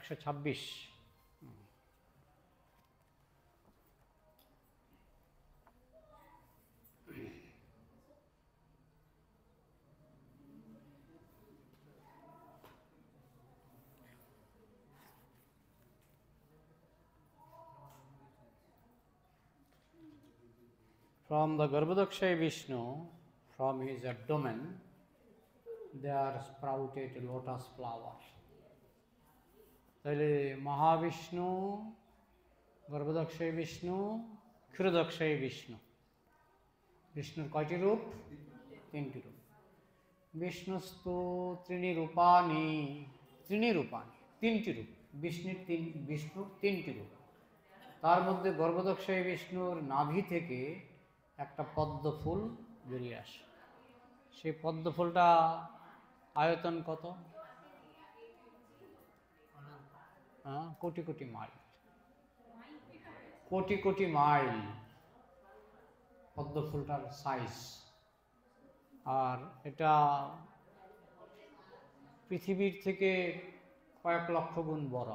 126। From the Garbhodakshay Vishnu, from his abdomen, there sprouted a lotus flower. তাহলে মহাবিষ্ণু, গর্ভদক্ষায় বিষ্ণু, ক্ষীরোদক্ষায় বিষ্ণু। বিষ্ণুর কয়টি রূপ? তিনটি রূপ। বিষ্ণুস্তু ত্রিণী রূপাণি, তিনটি রূপ। বিষ্ণুর তিনটি রূপ। তার মধ্যে গর্ভদক্ষায় বিষ্ণুর নাভি থেকে একটা পদ্ম ফুল বেরিয়ে আসে। সেই পদ্ম ফুলটা আয়তন কত? কোটি কোটি মাইল, কোটি কোটি মাইল পদ্ম ফুলটার সাইজ। আর এটা পৃথিবীর থেকে কয়েক লক্ষ গুণ বড়।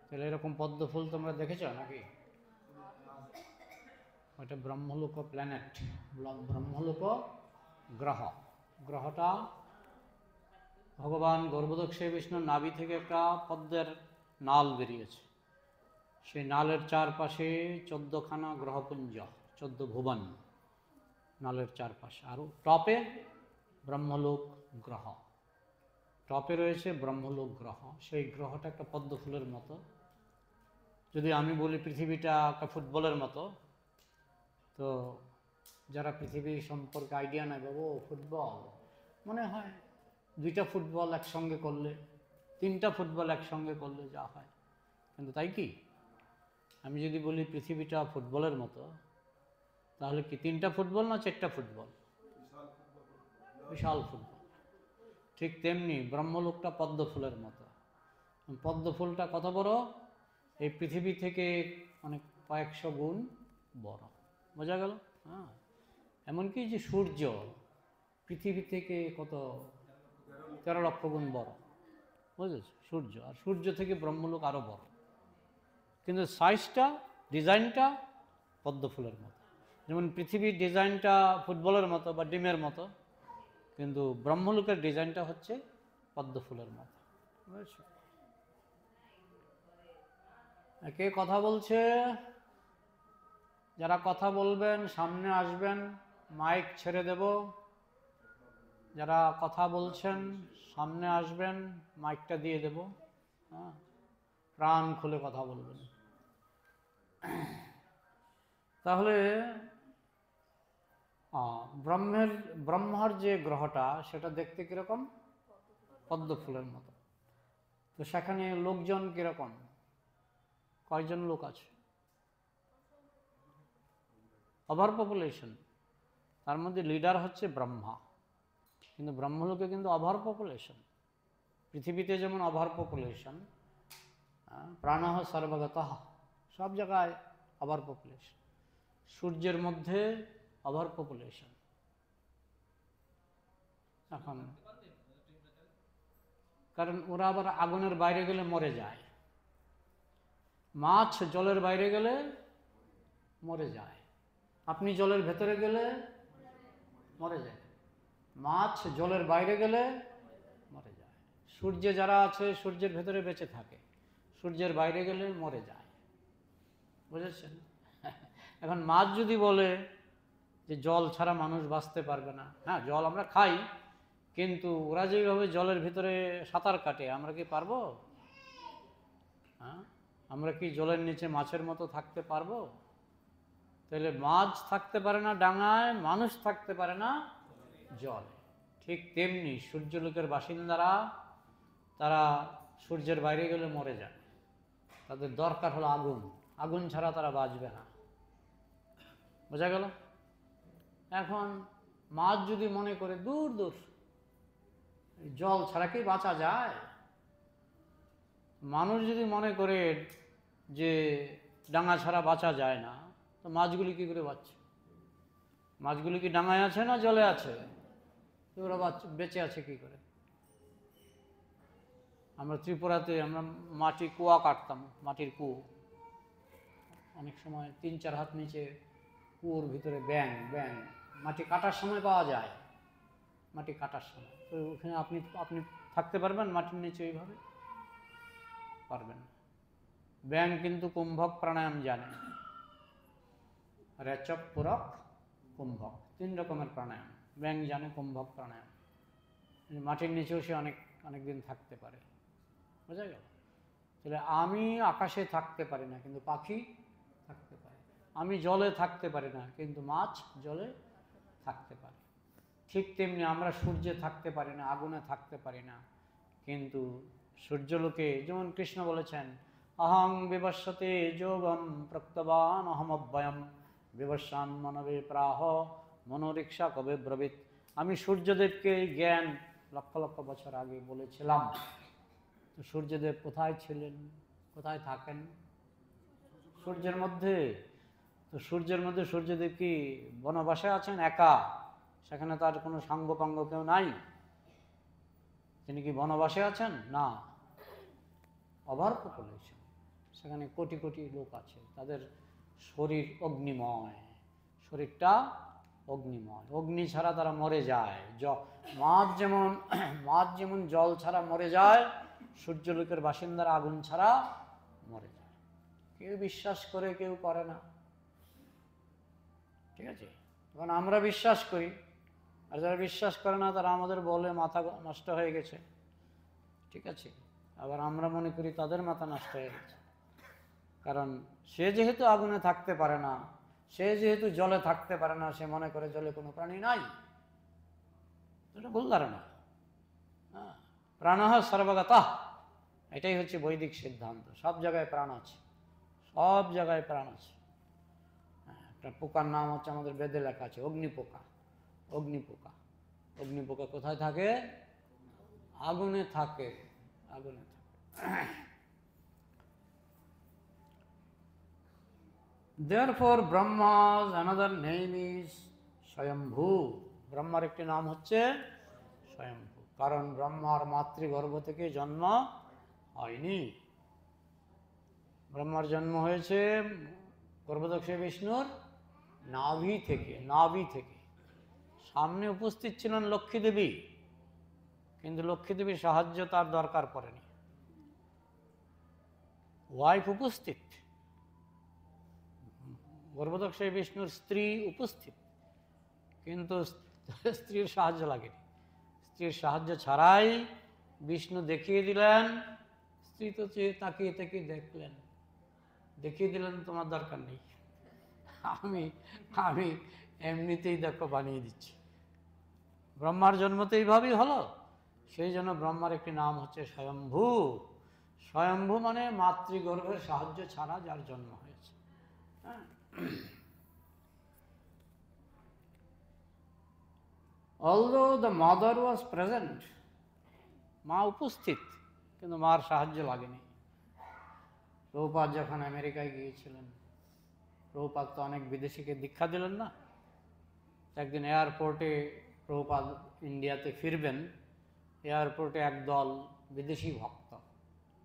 তাহলে এরকম পদ্ম ফুল তোমরা দেখেছ নাকি? ওটা ব্রহ্মলোক প্ল্যানেট, ব্রহ্মলোক গ্রহ। গ্রহটা ভগবান গর্ভদক্ষায় বিষ্ণুর নাভি থেকে একটা পদ্মের নাল বেরিয়েছে। সেই নালের চারপাশে 14খানা গ্রহপুঞ্জ, 14 ভুবন নালের চারপাশে। আর টপে ব্রহ্মলোক গ্রহ, টপে রয়েছে ব্রহ্মলোক গ্রহ। সেই গ্রহটা একটা পদ্ম ফুলের মতো। যদি আমি বলি পৃথিবীটা একটা ফুটবলের মতো, তো যারা পৃথিবী সম্পর্কে আইডিয়া নেই, বাবু ফুটবল মনে হয় 2টা ফুটবল একসঙ্গে করলে, 3টা ফুটবল একসঙ্গে করলে যা হয়। কিন্তু তাই কি? আমি যদি বলি পৃথিবীটা ফুটবলের মতো, তাহলে কি 3টা ফুটবল না 4টা ফুটবল? বিশাল ফুটবল। ঠিক তেমনি ব্রহ্মলোকটা পদ্ম ফুলের মতো। পদ্ম ফুলটা কত বড়? এই পৃথিবী থেকে অনেক কয়েকশো গুণ বড়। বোঝা গেল? হ্যাঁ। এমনকি যে সূর্য পৃথিবী থেকে কত 13 লক্ষ গুণ বড়, বুঝেছ? সূর্য। আর সূর্য থেকে ব্রহ্মলোক আরও বড়, কিন্তু সাইজটা, ডিজাইনটা পদ্ম ফুলের মতো। যেমন পৃথিবীর ডিজাইনটা ফুটবলের মতো বা ডিমের মতো, কিন্তু ব্রহ্মলোকের ডিজাইনটা হচ্ছে পদ্ম ফুলের মতো। বুঝেছ? কে কথা বলছে? যারা কথা বলবেন সামনে আসবেন, মাইক ছেড়ে দেব। যারা কথা বলছেন সামনে আসবেন, মাইকটা দিয়ে দেব। হ্যাঁ, প্রাণ খুলে কথা বলবেন। তাহলে ব্রহ্মার যে গ্রহটা, সেটা দেখতে কিরকম? পদ্ম ফুলের মতো। তো সেখানে লোকজন কিরকম? কয়জন লোক আছে? Over population. তার মধ্যে লিডার হচ্ছে ব্রহ্মা। কিন্তু ব্রহ্মলোকে কিন্তু ওভার পপুলেশন। পৃথিবীতে যেমন ওভার পপুলেশন, প্রাণহ সর্বগতঃ, সব জায়গায় ওভার পপুলেশন। সূর্যের মধ্যে ওভার পপুলেশন। এখন কারণ ওরা আবার আগুনের বাইরে গেলে মরে যায়, মাছ জলের বাইরে গেলে মরে যায়, আপনি জলের ভেতরে গেলে মরে যায়, মাছ জলের বাইরে গেলে মরে যায়। সূর্যে যারা আছে সূর্যের ভেতরে বেঁচে থাকে, সূর্যের বাইরে গেলে মরে যায়। বুঝেছেন? এখন মাছ যদি বলে যে জল ছাড়া মানুষ বাঁচতে পারবে না, হ্যাঁ জল আমরা খাই, কিন্তু ওরা যেভাবে জলের ভিতরে সাঁতার কাটে, আমরা কি পারবো? হ্যাঁ, আমরা কি জলের নিচে মাছের মতো থাকতে পারবো? তাহলে মাছ থাকতে পারে না ডাঙায়, মানুষ থাকতে পারে না জলে। ঠিক তেমনি সূর্যলোকের বাসিন্দারা, তারা সূর্যের বাইরে গেলে মরে যায়। তাদের দরকার হলো আগুন, আগুন ছাড়া তারা বাঁচবে না। বোঝা গেল? এখন মাছ যদি মনে করে দূর দূর জল ছাড়া কি বাঁচা যায়, মানুষ যদি মনে করে যে ডাঙা ছাড়া বাঁচা যায় না, তো মাছগুলি কি করে বাঁচছে? মাছগুলি কি ডাঙায় আছে না জলে আছে? ওরা বেঁচে আছে কি করে? আমরা ত্রিপুরাতে আমরা মাটি কুয়া কাটতাম, মাটির কুয়ো, অনেক সময় 3-4 হাত নিচে কুয়োর ভিতরে ব্যাঙ মাটি কাটার সময় পাওয়া যায়, মাটি কাটার সময়। তো ওখানে আপনি থাকতে পারবেন মাটির নিচে? এইভাবে পারবেন না। ব্যাঙ কিন্তু কুম্ভক প্রাণায়াম জানে, রেচক, পুরক, কুম্ভক, 3 রকমের প্রাণায়াম ব্যাঙ জানে, কুম্ভক প্রাণায়াম। মাটির নিচেও সে অনেক দিন থাকতে পারে, বোঝা গেল? তাহলে আমি আকাশে থাকতে পারি না, কিন্তু পাখি থাকতে পারে। আমি জলে থাকতে পারি না, কিন্তু মাছ জলে থাকতে পারে। ঠিক তেমনি আমরা সূর্যে থাকতে পারি না, আগুনে থাকতে পারি না, কিন্তু সূর্যলোকে যেমন কৃষ্ণ বলেছেন, অহং বিবস্বতে যোগম প্রক্তবান অহমব্যয়ম বিবস্বান মনবে প্রাহ মনোরিক্ষা কবে ব্রবীত। আমি সূর্যদেবকে জ্ঞান লক্ষ লক্ষ বছর আগে বলেছিলাম। তো সূর্যদেব কোথায় ছিলেন, কোথায় থাকেন? সূর্যের মধ্যে। তো সূর্যের মধ্যে সূর্যদেব কি বনবাসে আছেন একা? সেখানে তার কোনো সাঙ্গপাঙ্গ কেউ নাই? তিনি কি বনবাসে আছেন? না, ওভার পপুলেশন। সেখানে কোটি কোটি লোক আছে, তাদের শরীর অগ্নিময়, শরীরটা অগ্নিময়। অগ্নি ছাড়া তারা মরে যায়। মাছ যেমন জল ছাড়া মরে যায়, সূর্যলোকের বাসিন্দারা আগুন ছাড়া মরে যায়। কেউ বিশ্বাস করে, কেউ করে না, ঠিক আছে? তখন আমরা বিশ্বাস করি, আর যারা বিশ্বাস করে না তারা আমাদের বলে মাথা নষ্ট হয়ে গেছে, ঠিক আছে? আবার আমরা মনে করি তাদের মাথা নষ্ট হয়ে গেছে, কারণ সে যেহেতু আগুনে থাকতে পারে না, সে যেহেতু জলে থাকতে পারে না, সে মনে করে জলে কোনো প্রাণী নাই। এটা ভুল ধারণা। প্রাণঃ সর্বগতঃ, এটাই হচ্ছে বৈদিক সিদ্ধান্ত। সব জায়গায় প্রাণ আছে, সব জায়গায় প্রাণ আছে। একটা পোকার নাম হচ্ছে, আমাদের বেদে লেখা আছে, অগ্নিপোকা। অগ্নিপোকা, অগ্নিপোকা কোথায় থাকে? আগুনে থাকে, আগুনে থাকে। Therefore Brahma's another name is স্বয়ম্ভু। ব্রহ্মার একটি নাম হচ্ছে স্বয়ম্ভু, কারণ ব্রহ্মার মাতৃগর্ভ থেকে জন্ম হয়নি। ব্রহ্মার জন্ম হয়েছে গর্ভদক্ষ বিষ্ণুর নাভি থেকে, নাভি থেকে। সামনে উপস্থিত ছিলেন লক্ষ্মী দেবী, কিন্তু লক্ষ্মী দেবীর সাহায্য তার দরকার পড়েনি। ওয়াইফ উপস্থিত, গর্ভদক্ষ বিষ্ণুর স্ত্রী উপস্থিত, কিন্তু স্ত্রীর সাহায্য লাগেনি। স্ত্রীর সাহায্য ছাড়াই বিষ্ণু দেখিয়ে দিলেন। স্ত্রী তো তাকিয়ে তাকিয়ে দেখলেন, দেখিয়ে দিলেন তোমার দরকার নেই, আমি আমি এমনিতেই দেখো বানিয়ে দিচ্ছি। ব্রহ্মার জন্ম তো এইভাবেই হলো। সেই জন্য ব্রহ্মার একটি নাম হচ্ছে স্বয়ম্ভু। স্বয়ম্ভু মানে মাতৃগর্ভের সাহায্য ছাড়া যার জন্ম হয়েছে। Although the mother was present, মা উপস্থিত, কিন্তু মার সাহায্য লাগেনি। প্রভুপাদ যখন আমেরিকায় গিয়েছিলেন, প্রভুপাদ তো অনেক বিদেশিকে দীক্ষা দিলেন না। একদিন এয়ারপোর্টে প্রভুপাদ ইন্ডিয়াতে ফিরবেন, এয়ারপোর্টে একদল বিদেশি ভক্ত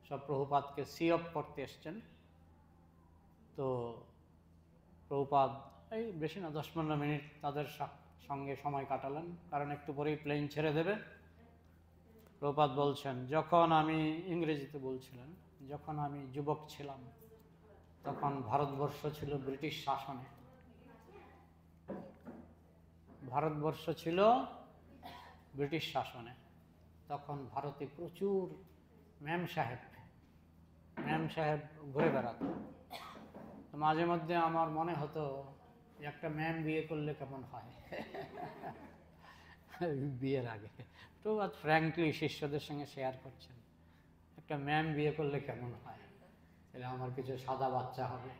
সব প্রভুপাদকে সি অফ করতে এসছেন। তো প্রভুপাদ এই বেশি না 10-15 মিনিট তাদের সঙ্গে সময় কাটালেন, কারণ একটু পরেই প্লেন ছেড়ে দেবে। প্রভুপাদ বলছেন, যখন আমি, ইংরেজিতে বলছিলেন, যখন আমি যুবক ছিলাম তখন ভারতবর্ষ ছিল ব্রিটিশ শাসনে। ভারতবর্ষ ছিল ব্রিটিশ শাসনে। তখন ভারতে প্রচুর ম্যাম সাহেব ঘুরে বেড়াতো। তো মাঝে মধ্যে আমার মনে হতো একটা ম্যাম বিয়ে করলে কেমন হয়। বিয়ের আগে তো ফ্র্যাঙ্কলি শিষ্যদের সঙ্গে শেয়ার করছেন, একটা ম্যাম বিয়ে করলে কেমন হয়, তাহলে আমার কিছু সাদা বাচ্চা হবে।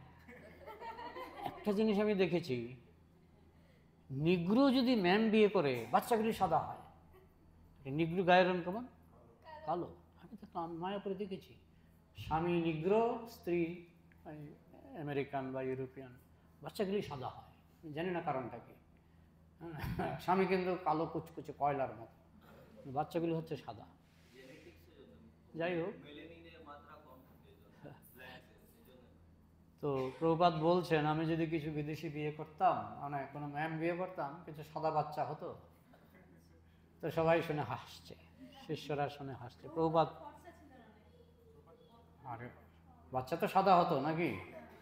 একটা জিনিস আমি দেখেছি, নিগ্রো যদি ম্যাম বিয়ে করে বাচ্চাগুলি সাদা হয়। নিগ্রো গায়ের রং কেমন? কালো। আমি তো মায়াপুরে দেখেছি, স্বামী নিগ্রো, স্ত্রী আমেরিকান বা ইউরোপিয়ান, বাচ্চাগুলি সাদা হয়। জানি না কারণটা কি। স্বামী কিন্তু কালো কুচকুচে কয়লার মতো, বাচ্চাগুলি হচ্ছে সাদা। যাই হোক, তো প্রভুপাদ বলছেন আমি যদি কিছু বিদেশি বিয়ে করতাম, মানে কোনো ম্যাম বিয়ে করতাম, কিছু সাদা বাচ্চা হতো। তো সবাই শুনে হাসছে, শিষ্যরা শুনে হাসছে। প্রভুপাদ, আরে বাচ্চা তো সাদা হতো নাকি,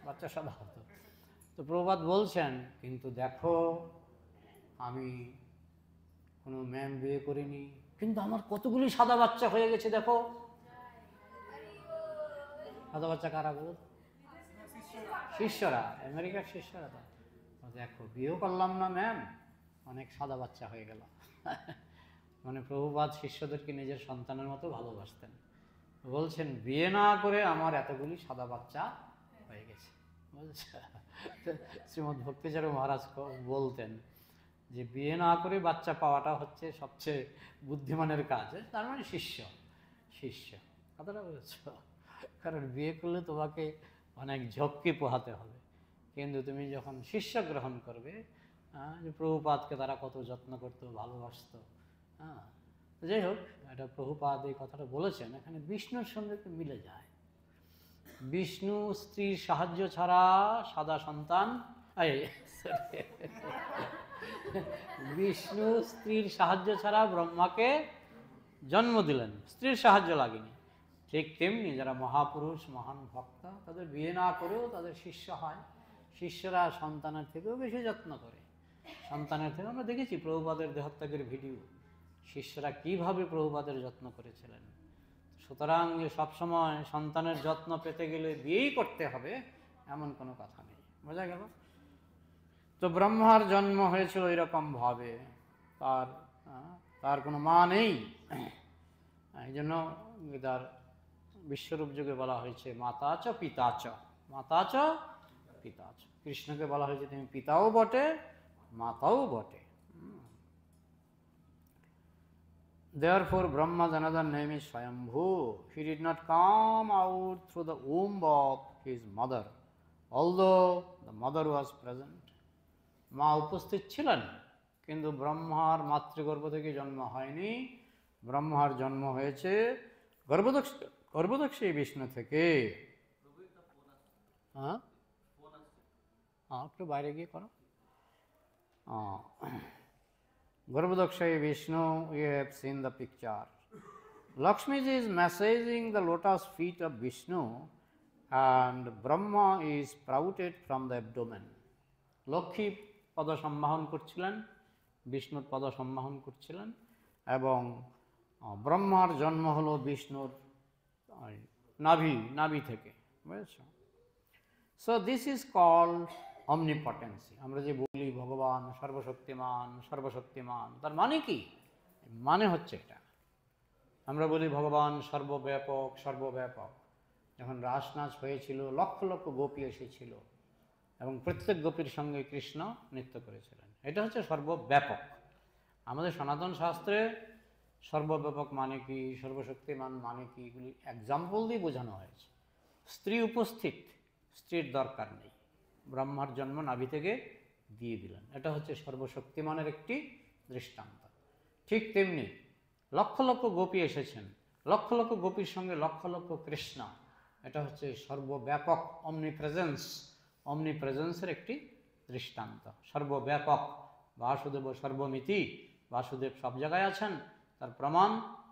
বাচ্চা সাদা হতো। তো প্রভুপাদ বলছেন কিন্তু দেখো আমি কোনো ম্যাম বিয়ে করিনি, কিন্তু আমার কতগুলি সাদা বাচ্চা হয়ে গেছে দেখো। সাদা বাচ্চা কারা বলো? শিষ্যরা, আমেরিকার শিষ্যরা। তো দেখো বিয়েও করলাম না ম্যাম, অনেক সাদা বাচ্চা হয়ে গেল। মানে প্রভুপাদ শিষ্যদেরকে নিজের সন্তানের মতো ভালোবাসতেন। বলছেন বিয়ে না করে আমার এতগুলি সাদা বাচ্চা হয়ে গেছে। শ্রীমদ ভক্তিচারক মহারাজ বলতেন যে বিয়ে না করে বাচ্চা পাওয়াটা হচ্ছে সবচেয়ে বুদ্ধিমানের কাজ। তার মানে শিষ্য, শিষ্য কথাটা বলেছ। কারণ বিয়ে করলে তোমাকে অনেক ঝক্কি পোহাতে হবে, কিন্তু তুমি যখন শিষ্য গ্রহণ করবে, যে প্রভুপাদকে তারা কত যত্ন করতো, ভালোবাসতো। হ্যাঁ, যাই হোক, এটা প্রভুপাদ এই কথাটা বলেছেন, এখানে বিষ্ণুর সঙ্গে মিলে যায়। বিষ্ণু স্ত্রীর সাহায্য ছাড়া সাদা সন্তান, বিষ্ণু স্ত্রীর সাহায্য ছাড়া ব্রহ্মাকে জন্ম দিলেন, স্ত্রীর সাহায্য লাগেনি। ঠিক তেমনি যারা মহাপুরুষ, মহান ভক্ত, তাদের বিয়ে না করেও তাদের শিষ্য হয়। শিষ্যরা সন্তানের থেকেও বেশি যত্ন করে, সন্তানের থেকে। আমরা দেখেছি প্রভুপাদের দেহত্যাগের ভিডিও, শিষ্যরা কিভাবে প্রভুপাদের যত্ন করেছিলেন। সুতরাং যে সবসময় সন্তানের যত্ন পেতে গেলে বিয়েই করতে হবে এমন কোনো কথা নেই। বোঝা গেল? তো ব্রহ্মার জন্ম হয়েছিল এরকম ভাবে, তার কোনো মা নেই। এই জন্য তার বিশ্বরূপ যুগে বলা হয়েছে মাতা চ পিতা চ, মাতা চ পিতা চ। কৃষ্ণকে বলা হয়েছে তুমি পিতাও বটে, মাতাও বটে। Therefore, Brahma's another name is Swayambhu. He did not come out through the womb of his mother, although the mother was present. মা উপস্থিত ছিলেন, কিন্তু ব্রহ্মার মাতৃগর্ভ থেকে জন্ম হয়নি। ব্রহ্মার জন্ম হয়েছে গর্ভদক্ষী বিষ্ণু থেকে। হ্যাঁ, একটু বাইরে গিয়ে করো। Garbhodakshi Vishnu, we have seen the picture. Lakshmi is massaging the lotus feet of Vishnu and Brahma is sprouted from the abdomen. Lakshmi পদ সম্বাহন করছিলেন, বিষ্ণুর পদ সম্বাহন করছিলেন, এবং ব্রহ্মার জন্ম হলো বিষ্ণুর নাভি থেকে। বুঝেছ? So this is called omnipotence. আমরা যে বলি ভগবান সর্বশক্তিমান, সর্বশক্তিমান, তার মানে কি? মানে হচ্ছে এটা। আমরা বলি ভগবান সর্বব্যাপক, সর্বব্যাপক। যখন রাস নাচ হয়েছিল, লক্ষ লক্ষ গোপী এসেছিল এবং প্রত্যেক গোপীর সঙ্গে কৃষ্ণ নৃত্য করেছিলেন। এটা হচ্ছে সর্বব্যাপক। আমাদের সনাতন শাস্ত্রে সর্বব্যাপক মানে কি, সর্বশক্তিমান মানে কি, এগুলি এক্সাম্পল দিয়ে বোঝানো হয়েছে। স্ত্রী উপস্থিত, স্ত্রীর দরকার নেই, ব্রহ্মার জন্ম নাভি থেকে দিয়ে দিলেন। এটা হচ্ছে সর্বশক্তিমানের একটি দৃষ্টান্ত। ঠিক তেমনি লক্ষ লক্ষ গোপী এসেছেন, লক্ষ লক্ষ গোপীর সঙ্গে লক্ষ লক্ষ কৃষ্ণ। এটা হচ্ছে সর্বব্যাপক, অমনিপ্রেজেন্সের একটি দৃষ্টান্ত। সর্বব্যাপক, বাসুদেব সর্বমিতি, বাসুদেব সব জায়গায় আছেন, তার প্রমাণ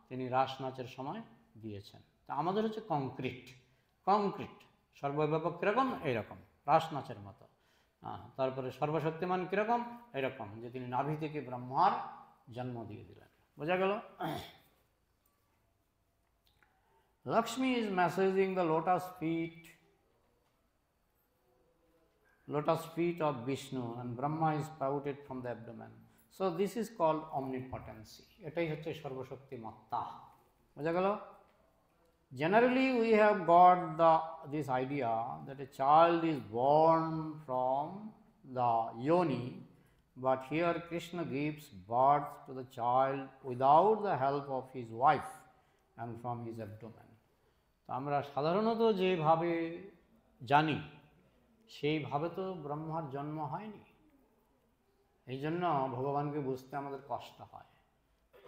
তিনি রাস নাচের সময় দিয়েছেন। তা আমাদের হচ্ছে কংক্রিট। সর্বব্যাপক কীরকম? এইরকম, রাস নাচের মতো। তারপরে সর্বশক্তিমান কীরকম? এরকম যে তিনি নাভি থেকে ব্রহ্মার জন্ম দিয়ে দিলেন। বোঝা গেল? Lakshmi is massaging the lotus feet of Vishnu and Brahma is sprouted from the abdomen. So this is called omnipotency. এটাই হচ্ছে সর্বশক্তিমত্তা। বোঝা গেল? Generally we have got this idea that a child is born from the yoni, but here Krishna gives birth to the child without the help of his wife and from his abdomen. তো আমরা সাধারণত যেভাবে জানি সেইভাবে তো ব্রহ্মার জন্ম হয়নি। এই জন্য ভগবানকে বুঝতে আমাদের কষ্ট হয়।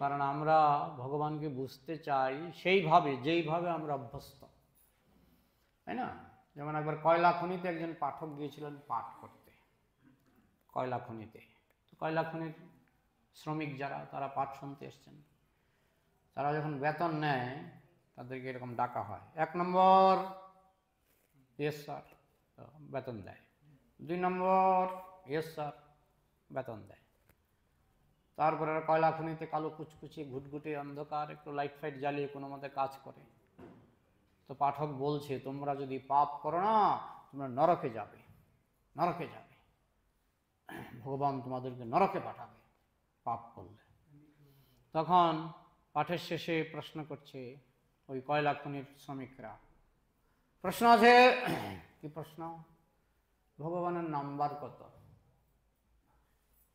কারণ আমরা ভগবানকে বুঝতে চাই সেইভাবে যেইভাবে আমরা অভ্যস্ত, তাই না? যেমন একবার কয়লা খনিতে একজন পাঠক গিয়েছিলেন পাঠ করতে, কয়লা খনিতে। তো কয়লা খনির শ্রমিক যারা, তারা পাঠ শুনতে এসছেন। তারা যখন বেতন নেয় তাদেরকে এরকম ডাকা হয়, 1 নম্বর ইয়েস স্যার, বেতন দেয়। 2 নম্বর ইয়েস স্যার, বেতন দেয়। তারপরে কয়লা খনিতে কালো কুচকুচি ঘুটঘুটে অন্ধকার, একটু লাইট ফাইট জ্বালিয়ে কোনো মতে কাজ করে। তো পাঠক বলছে, তোমরা যদি পাপ করো না, তোমরা নরকে যাবে, নরকে যাবে, ভগবান তোমাদেরকে নরকে পাঠাবে পাপ করলে। তখন পাঠের শেষে প্রশ্ন করছে ওই কয়লা খনির শ্রমিকরা, প্রশ্ন আছে, কি প্রশ্ন? ভগবানের নাম্বার কত,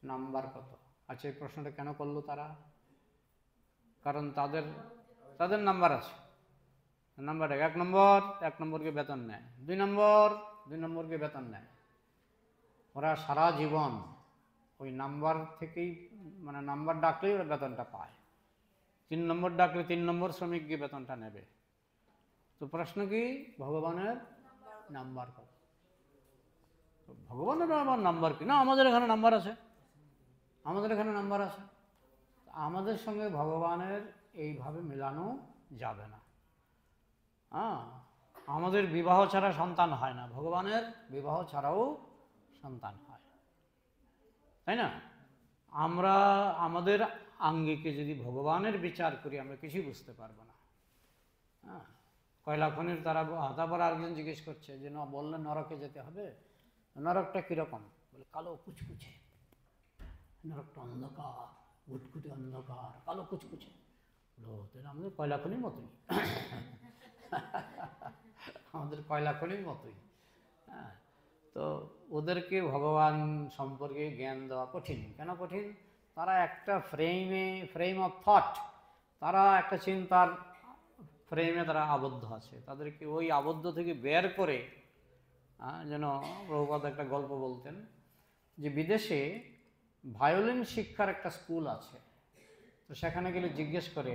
নাম্বার কত? আচ্ছা, এই প্রশ্নটা কেন করলো তারা? কারণ তাদের নাম্বার আছে। নাম্বারটা 1 নম্বর, 1 নম্বরকে বেতন নেয়। 2 নম্বর, 2 নম্বরকে বেতন নেয়। ওরা সারা জীবন ওই নাম্বার থেকেই, মানে নাম্বার ডাকলেই ওরা বেতনটা পায়। 3 নম্বর ডাকলে 3 নম্বর শ্রমিক গিয়ে বেতনটা নেবে। তো প্রশ্ন কি? ভগবানের নাম্বার কত? ভগবানের আবার নাম্বার কি? না, আমাদের এখানে নাম্বার আছে, আমাদের এখানে নাম্বার আছে। আমাদের সঙ্গে ভগবানের এইভাবে মেলানো যাবে না। হ্যাঁ, আমাদের বিবাহ ছাড়া সন্তান হয় না, ভগবানের বিবাহ ছাড়াও সন্তান হয়, তাই না? আমরা আমাদের আঙ্গিকে যদি ভগবানের বিচার করি, আমরা কিছুই বুঝতে পারবো না। হ্যাঁ, কয়লা খনির তারপর আরেকজন জিজ্ঞেস করছে যে না, বললেন নরকে যেতে হবে, নরকটা কিরকম? বলে কালো কুচকুচে, নরকটা অন্ধকার, ঘুটঘুটে অন্ধকার, কালো কুচকুচে। আমাদের কয়লা খনির মতোই, আমাদের কয়লা খনির মতোই। হ্যাঁ, তো ওদেরকে ভগবান সম্পর্কে জ্ঞান দেওয়া কঠিন। কেন কঠিন? তারা একটা ফ্রেম অফ থট, তারা একটা চিন্তার ফ্রেমে তারা আবদ্ধ আছে। তাদেরকে ওই আবদ্ধ থেকে বের করে, যেন প্রভুপাদ একটা গল্প বলতেন যে বিদেশে ভায়োলিন শিক্ষার একটা স্কুল আছে। তো সেখানে গেলে জিজ্ঞেস করে,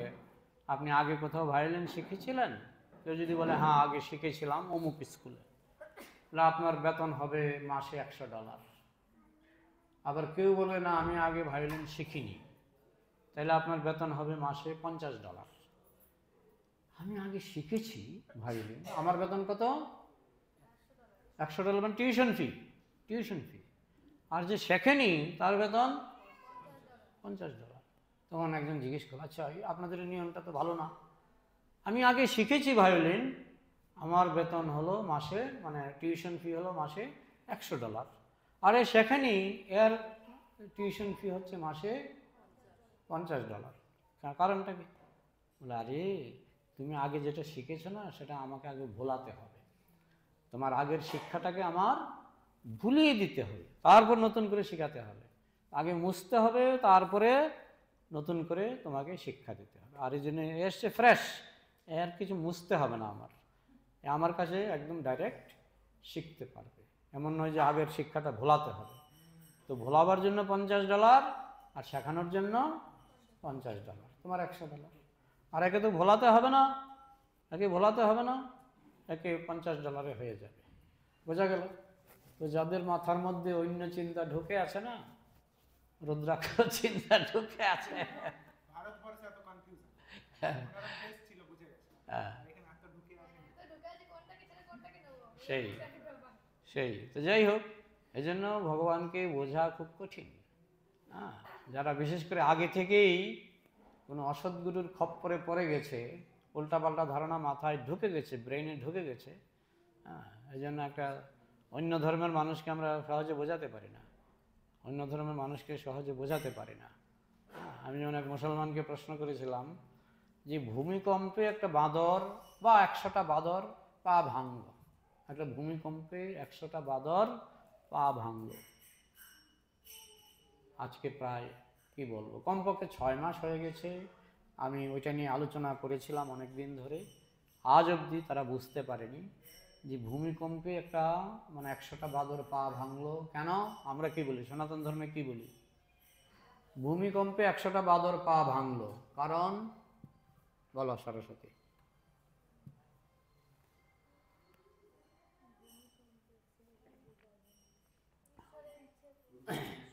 আপনি আগে কোথাও ভায়োলিন শিখেছিলেন? কেউ যদি বলে হ্যাঁ আগে শিখেছিলাম অমুক স্কুলে, তাহলে আপনার বেতন হবে মাসে $100। আবার কেউ বলে না আমি আগে ভায়োলিন শিখিনি, তাহলে আপনার বেতন হবে মাসে $50। আমি আগে শিখেছি ভায়োলিন, আমার বেতন কত? $100, মানে টিউশন ফি। আর যে শেখেনি তার বেতন $50। তখন একজন জিজ্ঞেস করল, আচ্ছা আপনাদের নিয়মটা তো ভালো না, আমি আগে শিখেছি ভায়োলিন, আমার বেতন হলো মাসে, মানে টিউশন ফি হলো মাসে $100, আর এ শেখেনি, এর টিউশন ফি হচ্ছে মাসে $50। কারণটা কি? বলে আরে তুমি আগে যেটা শিখেছো না, সেটা আমাকে আগে ভোলাতে হবে, তোমার আগের শিক্ষাটাকে আমার ভুলিয়ে দিতে হবে, তারপর নতুন করে শেখাতে হবে। আগে মুছতে হবে, তারপরে নতুন করে তোমাকে শিক্ষা দিতে হবে। আর এই জন্য এসছে ফ্রেশ, এর কিছু মুছতে হবে না, আমার কাছে একদম ডাইরেক্ট শিখতে পারবে। এমন নয় যে আগের শিক্ষাটা ভোলাতে হবে। তো ভোলাবার জন্য $50 আর শেখানোর জন্য $50, তোমার $100। আর একে তো ভোলাতে হবে না, একে ভোলাতে হবে না, একে $50 হয়ে যাবে। বোঝা গেল? তো যাদের মাথার মধ্যে অন্য চিন্তা ঢুকে আছে না, রুদ্রাক্ষ চিন্তা ঢুকে আছে, ভারতবর্ষে এত কনফিউশন, ওনারা ফেস ছিল, বুঝে গেছে, এখানে এত ঢুকে আছে, সেই তো যাই হোক, এজন্য ভগবানকে বোঝা খুব কঠিন। হ্যাঁ, যারা বিশেষ করে আগে থেকেই কোনো অসৎগুরুর খপ্পরে পড়ে গেছে, উল্টাপাল্টা ধারণা মাথায় ঢুকে গেছে, ব্রেইনে ঢুকে গেছে, হ্যাঁ, এই জন্য একটা অন্য ধর্মের মানুষকে আমরা সহজে বোঝাতে পারি না, অন্য ধর্মের মানুষকে সহজে বোঝাতে পারি না। আমি যেমন এক মুসলমানকে প্রশ্ন করেছিলাম যে ভূমিকম্পে একটা বাঁদর বা 100টা বাঁদর পা ভাঙল, একটা ভূমিকম্পে 100টা বাঁদর পা ভাঙল, আজকে প্রায় কি বলবো, কমপক্ষে 6 মাস হয়ে গেছে। আমি ওইটা নিয়ে আলোচনা করেছিলাম অনেক দিন ধরে, আজ অবধি তারা বুঝতে পারেনি যে ভূমিকম্পে একটা, মানে 100টা বাঁদর পা ভাঙলো কেন। আমরা কি বলি, সনাতন ধর্মে কি বলি? ভূমিকম্পে 100টা বাঁদর পা ভাঙলো, কারণ বলো সরস্বতী।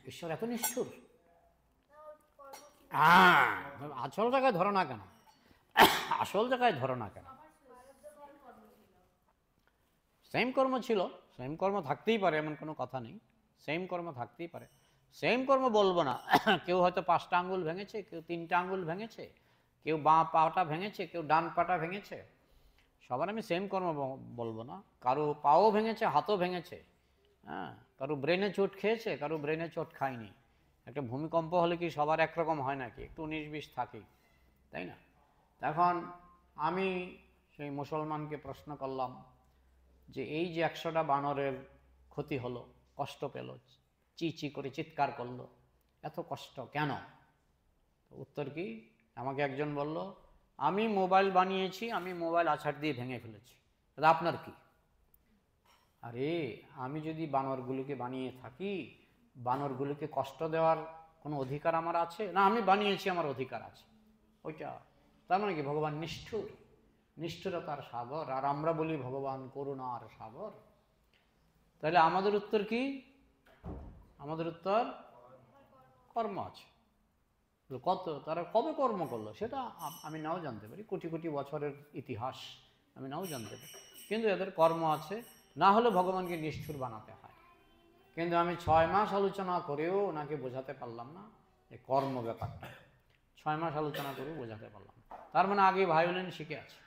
ঈশ্বর এত নিষ্ঠুর? আসল জায়গায় ধরো না কেন? আসল জায়গায় ধরো না কেন? সেম কর্ম ছিল, সেম কর্ম থাকতেই পারে, এমন কোনো কথা নেই, সেম কর্ম থাকতেই পারে। সেম কর্ম বলবো না, কেউ হয়তো 5টা আঙ্গুল ভেঙেছে, কেউ 3টা আঙ্গুল ভেঙেছে, কেউ বাঁ পাটা ভেঙেছে, কেউ ডান পাটা ভেঙেছে, সবার আমি সেম কর্ম বলবো না। কারো পাও ভেঙেছে, হাতও ভেঙেছে, হ্যাঁ, কারো ব্রেনে চোট খেয়েছে, কারো ব্রেনে চোট খায়নি। একটা ভূমিকম্প হলে কি সবার একরকম হয় নাকি? একটু 19-20 থাকেই, তাই না? এখন আমি সেই মুসলমানকে প্রশ্ন করলাম যে এই যে 100টা বানরের ক্ষতি হলো, কষ্ট পেল, চি চি করে চিৎকার করলো, এত কষ্ট কেন? উত্তর কি? আমাকে একজন বলল, আমি মোবাইল বানিয়েছি, আমি মোবাইল আছাড় দিয়ে ভেঙে ফেলেছি, দাদা আপনার কি? আরে আমি যদি বানরগুলোকে বানিয়ে থাকি, বানরগুলোকে কষ্ট দেওয়ার কোনো অধিকার আমার আছে না? আমি বানিয়েছি, আমার অধিকার আছে ওইটা। তার মানে কি ভগবান নিষ্ঠুর? নিষ্ঠুরতার সাগর। আর আমরা বলি ভগবান করুণার সাগর। তাহলে আমাদের উত্তর কি? আমাদের উত্তর কর্ম আছে। কত তারা কবে কর্ম করলো সেটা আমি নাও জানতে পারি, কোটি কোটি বছরের ইতিহাস আমি নাও জানতে পারি, কিন্তু এদের কর্ম আছে, না হলে ভগবানকে নিষ্ঠুর বানাতে হয়। কিন্তু আমি 6 মাস আলোচনা করেও ওনাকে বোঝাতে পারলাম না এই কর্ম ব্যাপারটা। 6 মাস আলোচনা করেও বোঝাতে পারলাম না। তার মানে আগে ভায়োলিন শিখে আছে,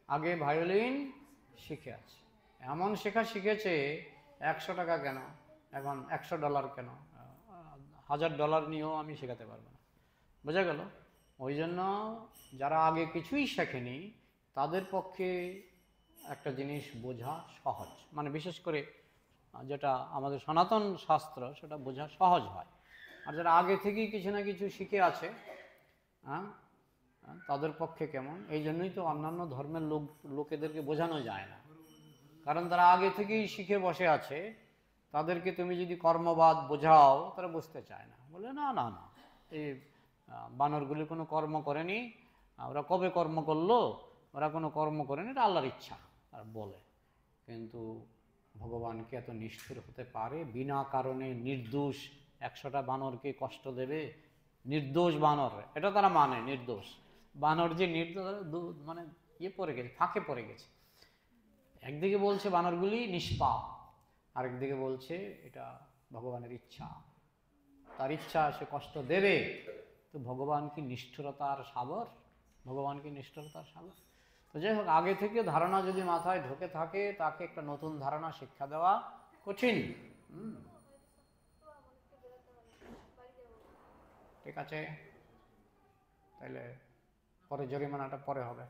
আগে ভায়োলিন শিখে আছে, এমন শেখা শিখেছে 100 টাকা কেন, এখন $100 কেন, $1000 নিয়েও আমি শেখাতে পারবো না। বোঝা গেল? ওই জন্য যারা আগে কিছুই শেখেনি তাদের পক্ষে একটা জিনিস বোঝা সহজ, মানে বিশেষ করে যেটা আমাদের সনাতন শাস্ত্র সেটা বোঝা সহজ হয়। আর যারা আগে থেকেই কিছু না কিছু শিখে আছে, হ্যাঁ, তাদের পক্ষে কেমন। এই জন্যই তো অন্যান্য ধর্মের লোকেদেরকে বোঝানো যায় না, কারণ তারা আগে থেকেই শিখে বসে আছে। তাদেরকে তুমি যদি কর্মবাদ বোঝাও তারা বুঝতে চায় না, বলে না না না, এই বানরগুলি কোনো কর্ম করেনি, ওরা কবে কর্ম করলো, ওরা কোনো কর্ম করেনি, এটা আল্লাহর ইচ্ছা আর বলে। কিন্তু ভগবান কি এত নিষ্ঠুর হতে পারে? বিনা কারণে নির্দোষ 100টা বানরকে কষ্ট দেবে? নির্দোষ বানর, এটা তারা মানে নির্দোষ বানর, যে নির্দোষ মানে পড়ে গেছে, ফাঁকে পড়ে গেছে। একদিকে বলছে বানরগুলি নিষ্পাপ, আরেকদিকে বলছে এটা ভগবানের ইচ্ছা, তার ইচ্ছা সে কষ্ট দেবে। তো ভগবান কি নিষ্ঠুরতার সাগর? ভগবান কি নিষ্ঠুরতার সাগর? তো যাই হোক, আগে থেকে ধারণা যদি মাথায় ঢোকে থাকে, তাকে একটা নতুন ধারণা শিক্ষা দেওয়া কঠিন। ঠিক আছে, তাহলে পরে জরিমানাটা পরে হবে,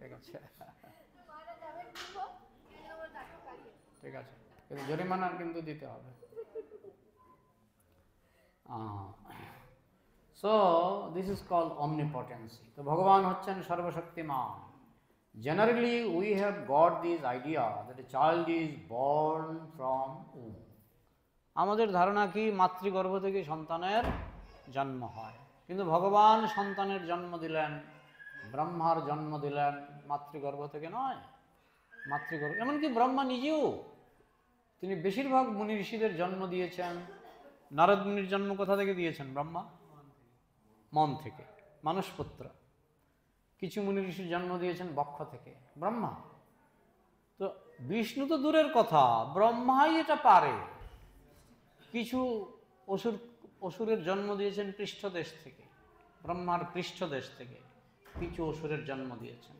ঠিক আছে? ঠিক আছে, কিন্তু জরিমানা কিন্তু দিতে হবে। So this is called omnipotence. তো ভগবান হচ্ছেন সর্বশক্তিমান। Generally we have got this idea that a child is born from womb. আমাদের ধারণা কি মাতৃগর্ভ থেকে সন্তানের জন্ম হয়, কিন্তু ভগবান সন্তানের জন্ম দিলেন, ব্রহ্মার জন্ম দিলেন মাতৃগর্ভ থেকে নয়। মাতৃগর্ভ, এমনকি ব্রহ্মা নিজেও, তিনি বেশিরভাগ মুনি ঋষিদের জন্ম দিয়েছেন। নারদ মুনির জন্ম কোথা থেকে দিয়েছেন? ব্রহ্মা, মন থেকে, মানসপুত্র। কিছু মুনি ঋষির জন্ম দিয়েছেন বক্ষ থেকে, ব্রহ্মা। তো বিষ্ণু তো দূরের কথা, ব্রহ্মাই এটা পারে। কিছু অসুরের জন্ম দিয়েছেন পৃষ্ঠদেশ থেকে, ব্রহ্মার পৃষ্ঠদেশ থেকে কিছু অসুরের জন্ম দিয়েছেন।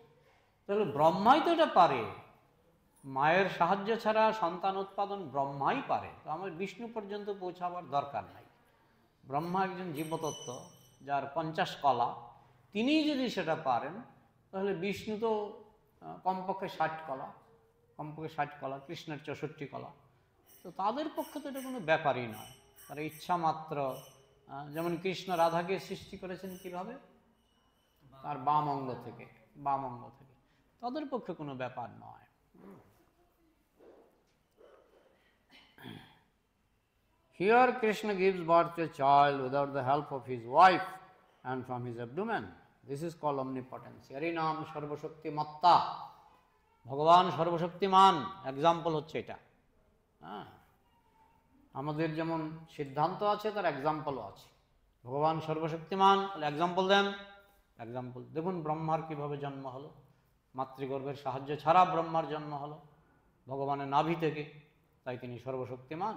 তাহলে ব্রহ্মাই তো এটা পারে, মায়ের সাহায্য ছাড়া সন্তান উৎপাদন ব্রহ্মাই পারে। তো আমার বিষ্ণু পর্যন্ত পৌঁছাবার দরকার নাই। ব্রহ্মা একজন জীবতত্ত্ব যার 50 কলা, তিনি যদি সেটা পারেন, তাহলে বিষ্ণু তো কমপক্ষে 60 কলা, কমপক্ষে 60 কলা, কৃষ্ণের 64 কলা। তো তাদের পক্ষে তো এটা কোনো ব্যাপারই নয়, তারা ইচ্ছা মাত্র। যেমন কৃষ্ণ রাধাকে সৃষ্টি করেছেন কিভাবে? তার বাম অঙ্গ থেকে, বাম অঙ্গ থেকে। তাদের পক্ষে কোনো ব্যাপার নয়। Here Krishna gives birth to a child without the help of his wife and from his abdomen. This is called omnipotence. এরই নাম সর্বশক্তিমত্তা। ভগবান সর্বশক্তিমান, এক্সাম্পল হচ্ছে এটা। হ্যাঁ, আমাদের যেমন সিদ্ধান্ত আছে তার এক্সাম্পলও আছে। ভগবান সর্বশক্তিমান, এক্সাম্পল দেন। এক্সাম্পল দেখুন, ব্রহ্মার কিভাবে জন্ম হলো, মাতৃগর্ভের সাহায্য ছাড়া ব্রহ্মার জন্ম হলো ভগবানের নাভি থেকে, তাই তিনি সর্বশক্তিমান।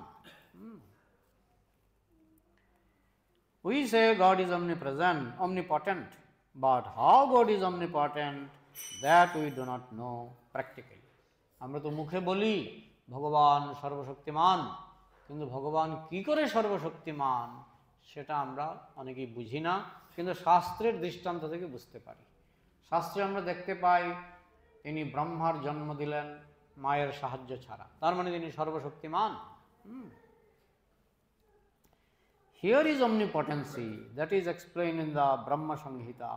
We say God is omnipresent, omnipotent, but how God is omnipotent, that we do not know practically. আমরা তো মুখে বলি ভগবান সর্বশক্তিমান, কিন্তু ভগবান কি করে সর্বশক্তিমান সেটা আমরা অনেকেই বুঝি না, কিন্তু শাস্ত্রের দৃষ্টান্ত থেকে বুঝতে পারি। শাস্ত্রে আমরা দেখতে পাই তিনি ব্রহ্মার জন্ম দিলেন মায়ের সাহায্য ছাড়া, তার মানে তিনি সর্বশক্তিমান। Here is omnipotency that is explained in the Brahma Samhita.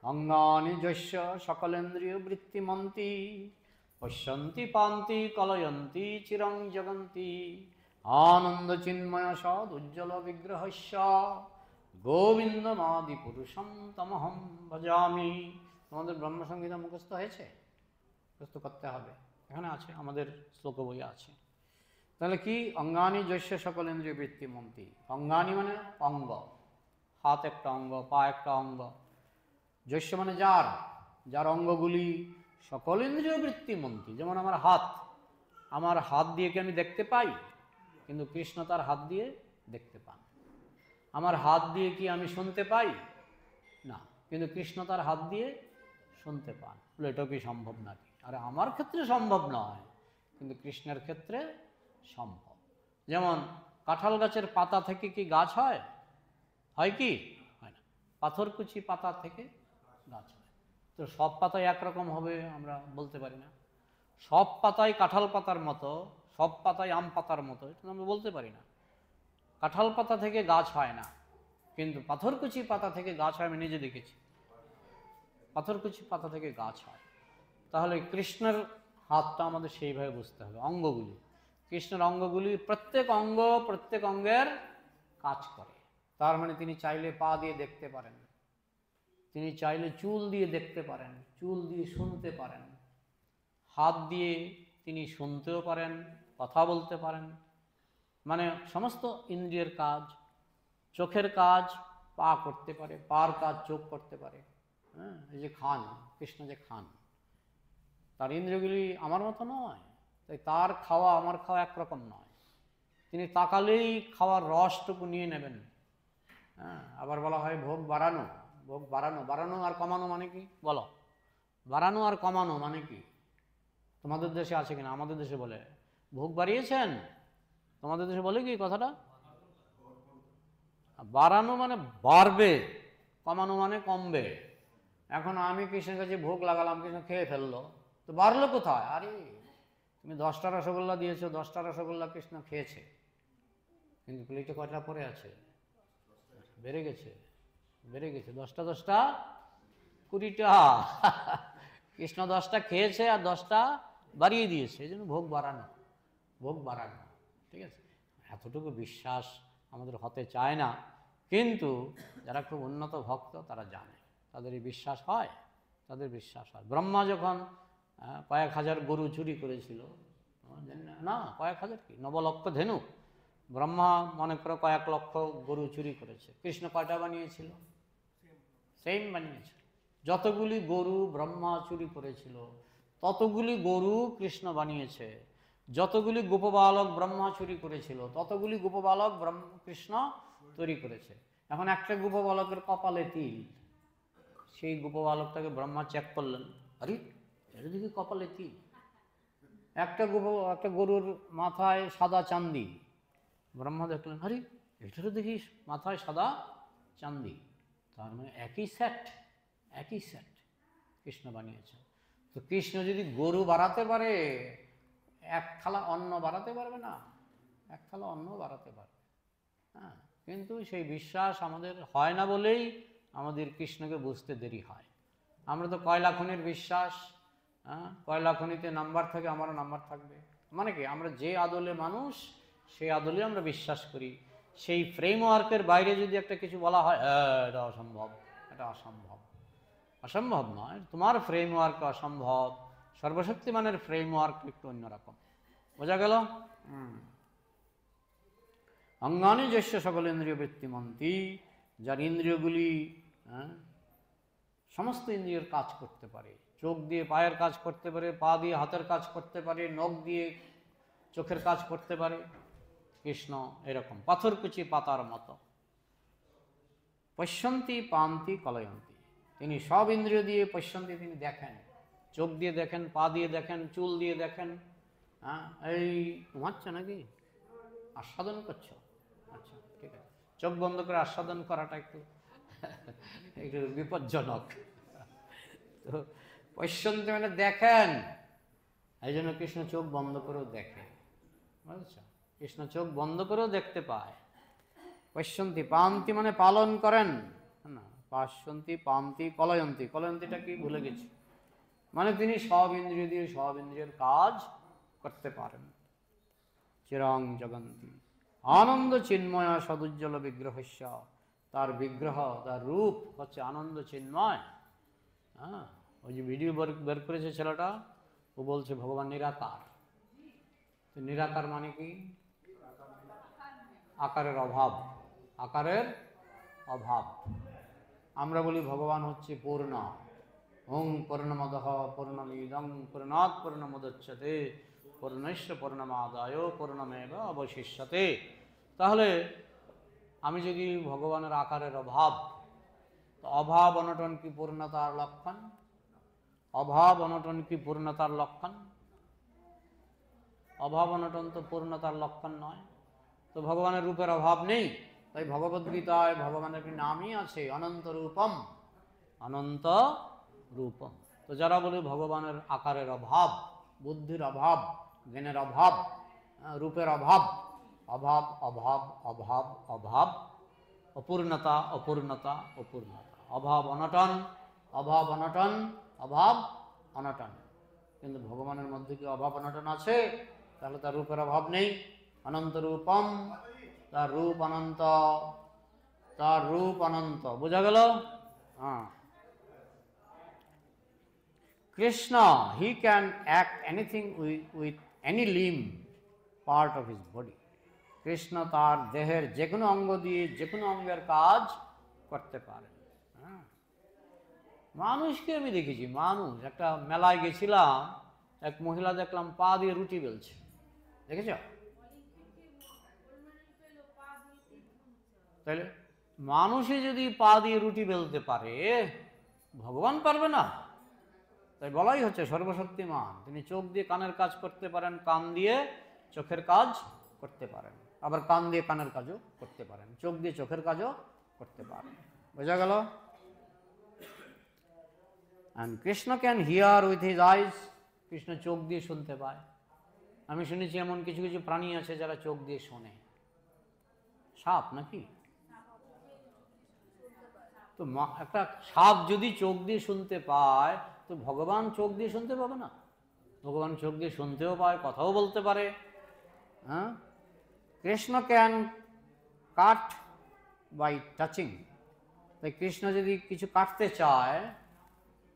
Angani jasya sakalendriya vrittimanti pasyanti panti kalayanti chirang jaganti ananda chinmaya sad ujjala vigrahasya govindamadi purusham tamaham bhajami. তোমাদের ব্রহ্ম সংহিতা মুখস্থ হয়েছে? মুখস্থ করতে হবে, এখানে আছে, আমাদের শ্লোক বই আছে। তাহলে কি? অঙ্গানি যস্য সকল ইন্দ্রিয় বৃত্তিমন্তি। অঙ্গানি মানে অঙ্গ, হাত একটা অঙ্গ, পা একটা অঙ্গ। যস্য মানে যার, যার অঙ্গগুলি সকল ইন্দ্রিয় বৃত্তিমন্তি। যেমন আমার হাত, আমার হাত দিয়ে কি আমি দেখতে পাই? কিন্তু কৃষ্ণ তার হাত দিয়ে দেখতে পান। আমার হাত দিয়ে কি আমি শুনতে পাই? না, কিন্তু কৃষ্ণ তার হাত দিয়ে শুনতে পান। বলে এটাও কি সম্ভব নাকি? আরে আমার ক্ষেত্রে সম্ভব নয়, কিন্তু কৃষ্ণের ক্ষেত্রে সম্ভব। যেমন কাঁঠাল গাছের পাতা থেকে কি গাছ হয়? হয় কি? হয় না। পাথরকুচি পাতা থেকে গাছ হয়। তো সব পাতাই একরকম হবে আমরা বলতে পারি না। সব পাতাই কাঁঠাল পাতার মতো, সব পাতাই আম পাতার মতো, এটা আমরা বলতে পারি না। কাঁঠাল পাতা থেকে গাছ হয় না, কিন্তু পাথরকুচি পাতা থেকে গাছ হয়, আমি নিজে দেখেছি। পাথরকুচি পাতা থেকে গাছ হয়। তাহলে কৃষ্ণের হাতটা আমাদের সেইভাবে বুঝতে হবে। অঙ্গগুলি, কৃষ্ণের অঙ্গগুলি প্রত্যেক অঙ্গ প্রত্যেক অঙ্গের কাজ করে। তার মানে তিনি চাইলে পা দিয়ে দেখতে পারেন, তিনি চাইলে চুল দিয়ে দেখতে পারেন, চুল দিয়ে শুনতে পারেন, হাত দিয়ে তিনি শুনতেও পারেন, কথা বলতে পারেন। মানে সমস্ত ইন্দ্রিয়ের কাজ, চোখের কাজ পা করতে পারে, পার কাজ চোখ করতে পারে। হ্যাঁ, এই যে খান, কৃষ্ণ যে খান, তার ইন্দ্রিয়গুলি আমার মতো নয়, তাই তার খাওয়া আমার খাওয়া একরকম নয়। তিনি তাকালেই খাওয়ার রসটুকু নিয়ে নেবেন। হ্যাঁ, আবার বলা হয় ভোগ বাড়ানো, ভোগ বাড়ানো। বাড়ানো আর কমানো মানে কি বলো? বাড়ানো আর কমানো মানে কি? তোমাদের দেশে আছে কিনা? আমাদের দেশে বলে ভোগ বাড়িয়েছেন। তোমাদের দেশে বলে কি কথাটা? বাড়ানো মানে বাড়বে, কমানো মানে কমবে। এখন আমি কৃষ্ণের কাছে ভোগ লাগালাম, কৃষ্ণ খেয়ে ফেললো, তো বাড়লো কোথায়? আরে তুমি 10টা রসগোল্লা দিয়েছো, 10টা রসগোল্লা কৃষ্ণ খেয়েছে, কিন্তু প্লেটে কয়টা পড়ে আছে? বেড়ে গেছে, বেড়ে গেছে। 10টা 10টা 20টা। কৃষ্ণ 10টা খেয়েছে আর 10টা বাড়িয়ে দিয়েছে, এই জন্য ভোগ বাড়ানো, ভোগ বাড়ানো। ঠিক আছে, এতটুকু বিশ্বাস আমাদের হতে চায় না, কিন্তু যারা খুব উন্নত ভক্ত তারা জানে, তাদের এই বিশ্বাস হয়, তাদের বিশ্বাস হয়। ব্রহ্মা যখন কয়েক হাজার গরু চুরি করেছিল, না কয়েক হাজার কি, 9 লক্ষ ধেনু, ব্রহ্মা মনে করো কয়েক লক্ষ গরু চুরি করেছে, কৃষ্ণ কয়টা বানিয়েছিল? সেম বানিয়েছিল। যতগুলি গরু ব্রহ্মা চুরি করেছিল ততগুলি গরু কৃষ্ণ বানিয়েছে। যতগুলি গোপবালক ব্রহ্মা চুরি করেছিল ততগুলি গোপবালক কৃষ্ণ তৈরি করেছে। এখন একটা গোপবালকের কপালে তিল, সেই গোপবালকটাকে ব্রহ্মা চেক করলেন, আরে এটা দেখি কপালে তিল। একটা গরুর মাথায় সাদা চান্দি, ব্রহ্মা দেখলেন, আরে এটারও দেখি মাথায় সাদা চান্দি, তার মানে একই সেট, একই সেট কৃষ্ণ বানিয়েছে। তো কৃষ্ণ যদি গরু বাড়াতে পারে, এক থালা অন্ন বাড়াতে পারবে না? এক থালা অন্ন বাড়াতে পারবে। হ্যাঁ, কিন্তু সেই বিশ্বাস আমাদের হয় না বলেই আমাদের কৃষ্ণকে বুঝতে দেরি হয়। আমরা তো কয়লা খনির বিশ্বাস, হ্যাঁ, কয়লা খনিতে নাম্বার থাকে, আমারও নাম্বার থাকবে। মানে কি, আমরা যে আদলে মানুষ সেই আদলে আমরা বিশ্বাস করি। সেই ফ্রেমওয়ার্কের বাইরে যদি একটা কিছু বলা হয়, এটা অসম্ভব, এটা অসম্ভব, অসম্ভব নয়, তোমার ফ্রেমওয়ার্ক অসম্ভব, সর্বশক্তিমানের ফ্রেমওয়ার্ক একটু অন্যরকম। বোঝা গেল? অঙ্গানি যস্য সকল ইন্দ্রিয় বৃত্তিমন্তী, যার ইন্দ্রিয়গুলি সমস্ত ইন্দ্রিয়ের কাজ করতে পারে, চোখ দিয়ে পায়ের কাজ করতে পারে, পা দিয়ে হাতের কাজ করতে পারে, নখ দিয়ে চোখের কাজ করতে পারে। কৃষ্ণ এরকম পাথরকুচি পাতার মতো। পশ্যন্তি পান্তি কলয়ন্তি, তিনি সব ইন্দ্রিয় দিয়ে পশ্যন্তি, তিনি দেখেন, চোখ দিয়ে দেখেন, পা দিয়ে দেখেন, চুল দিয়ে দেখেন। এই ঘুমাচ্ছ নাকি, আস্বাদন করছো? আচ্ছা ঠিক আছে, চোখ বন্ধ করে আস্বাদন করাটা একটু একটু বিপজ্জনক। তো পশ্যন্তি মানে দেখেন, এই জন্য কৃষ্ণ চোখ বন্ধ করেও দেখে, বুঝেছ? কৃষ্ণ চোখ বন্ধ করেও দেখতে পায়। পশ্যন্তি পান্তি মানে পালন করেন, না, পশ্যন্তি পান্তি কলয়ন্তি, কলয়ন্তিটা কি ভুলে গেছি, মানে তিনি সব ইন্দ্রিয় দিয়ে সব ইন্দ্রিয়ের কাজ করতে পারেন। চিরং জগন্তি আনন্দ চিন্ময় সদুজ্জ্বল বিগ্রহস্য, তার বিগ্রহ, তার রূপ হচ্ছে আনন্দ চিন্ময়। হ্যাঁ, ওই যে ভিডিও বের করেছে ছেলেটা, ও বলছে ভগবান নিরাকার। তো নিরাকার মানে কি? আকারের অভাব, আকারের অভাব। আমরা বলি ভগবান হচ্ছে পূর্ণ, ওং পূর্ণমদঃ পূর্ণমিদং পূর্ণাৎ পূর্ণমুদচ্যতে পূর্ণস্য পূর্ণমাদায় পূর্ণমেব অবশিষ্যতে। তাহলে আমি যদি ভগবানের আকারের অভাব, তো অভাব অনটন কি পূর্ণতার লক্ষণ? অভাব অনটন কি পূর্ণতার লক্ষণ? অভাব অনটন তো পূর্ণতার লক্ষণ নয়। তো ভগবানের রূপের অভাব নেই, তাই ভগবদ্গীতায় ভগবানের একটি নামই আছে, অনন্ত রূপম, অনন্ত রূপম। তো যারা বলে ভগবানের আকারের অভাব, বুদ্ধির অভাব, জ্ঞানের অভাব, রূপের অভাব, অভাব অভাব অভাব অভাব, অপূর্ণতা অপূর্ণতা অপূর্ণতা, অভাব অনটন, অভাব অনটন, অভাব অনটন। কিন্তু ভগবানের মধ্যে কি অভাব অনটন আছে? তাহলে তার রূপের অভাব নেই। অনন্ত রূপম, তার রূপ অনন্ত, তার রূপ অনন্ত। বোঝা গেল? হ্যাঁ। Krishna, he can act anything with any limb, part of his body. Krishna তার দেহের যে কোনো অঙ্গ দিয়ে যে কোনো অঙ্গের কাজ করতে পারে। মানুষকে আমি দেখেছি, মানুষ, একটা মেলায় গেছিলাম, এক মহিলা দেখলাম পা দিয়ে রুটি বেলছে, দেখেছ? তাহলে মানুষে যদি পা দিয়ে রুটি বেলতে পারে, ভগবান পারবে না? তাই বলাই হচ্ছে সর্বশক্তিমান, তিনি চোখ দিয়ে কানের কাজ করতে পারেন, কান দিয়ে চোখের কাজ করতে পারেন, আবার কান দিয়ে কানের কাজও করতে পারেন, চোখ দিয়ে চোখের কাজও করতে পারেন। বোঝা গেল? And Krishna can hear with his eyes, Krishna চোখ দিয়ে শুনতে পায়। আমি শুনেছি এমন কিছু কিছু প্রাণী আছে যারা চোখ দিয়ে শোনে। সাপ নাকি? তো একটা সাপ যদি চোখ দিয়ে শুনতে পায়, তো ভগবান চোখ দিয়ে শুনতে পাবে না? ভগবান চোখ দিয়ে শুনতেও পায়, কথাও বলতে পারে। হ্যাঁ, Krishna can cut by touching. তাই কৃষ্ণ যদি কিছু কাটতে চায়,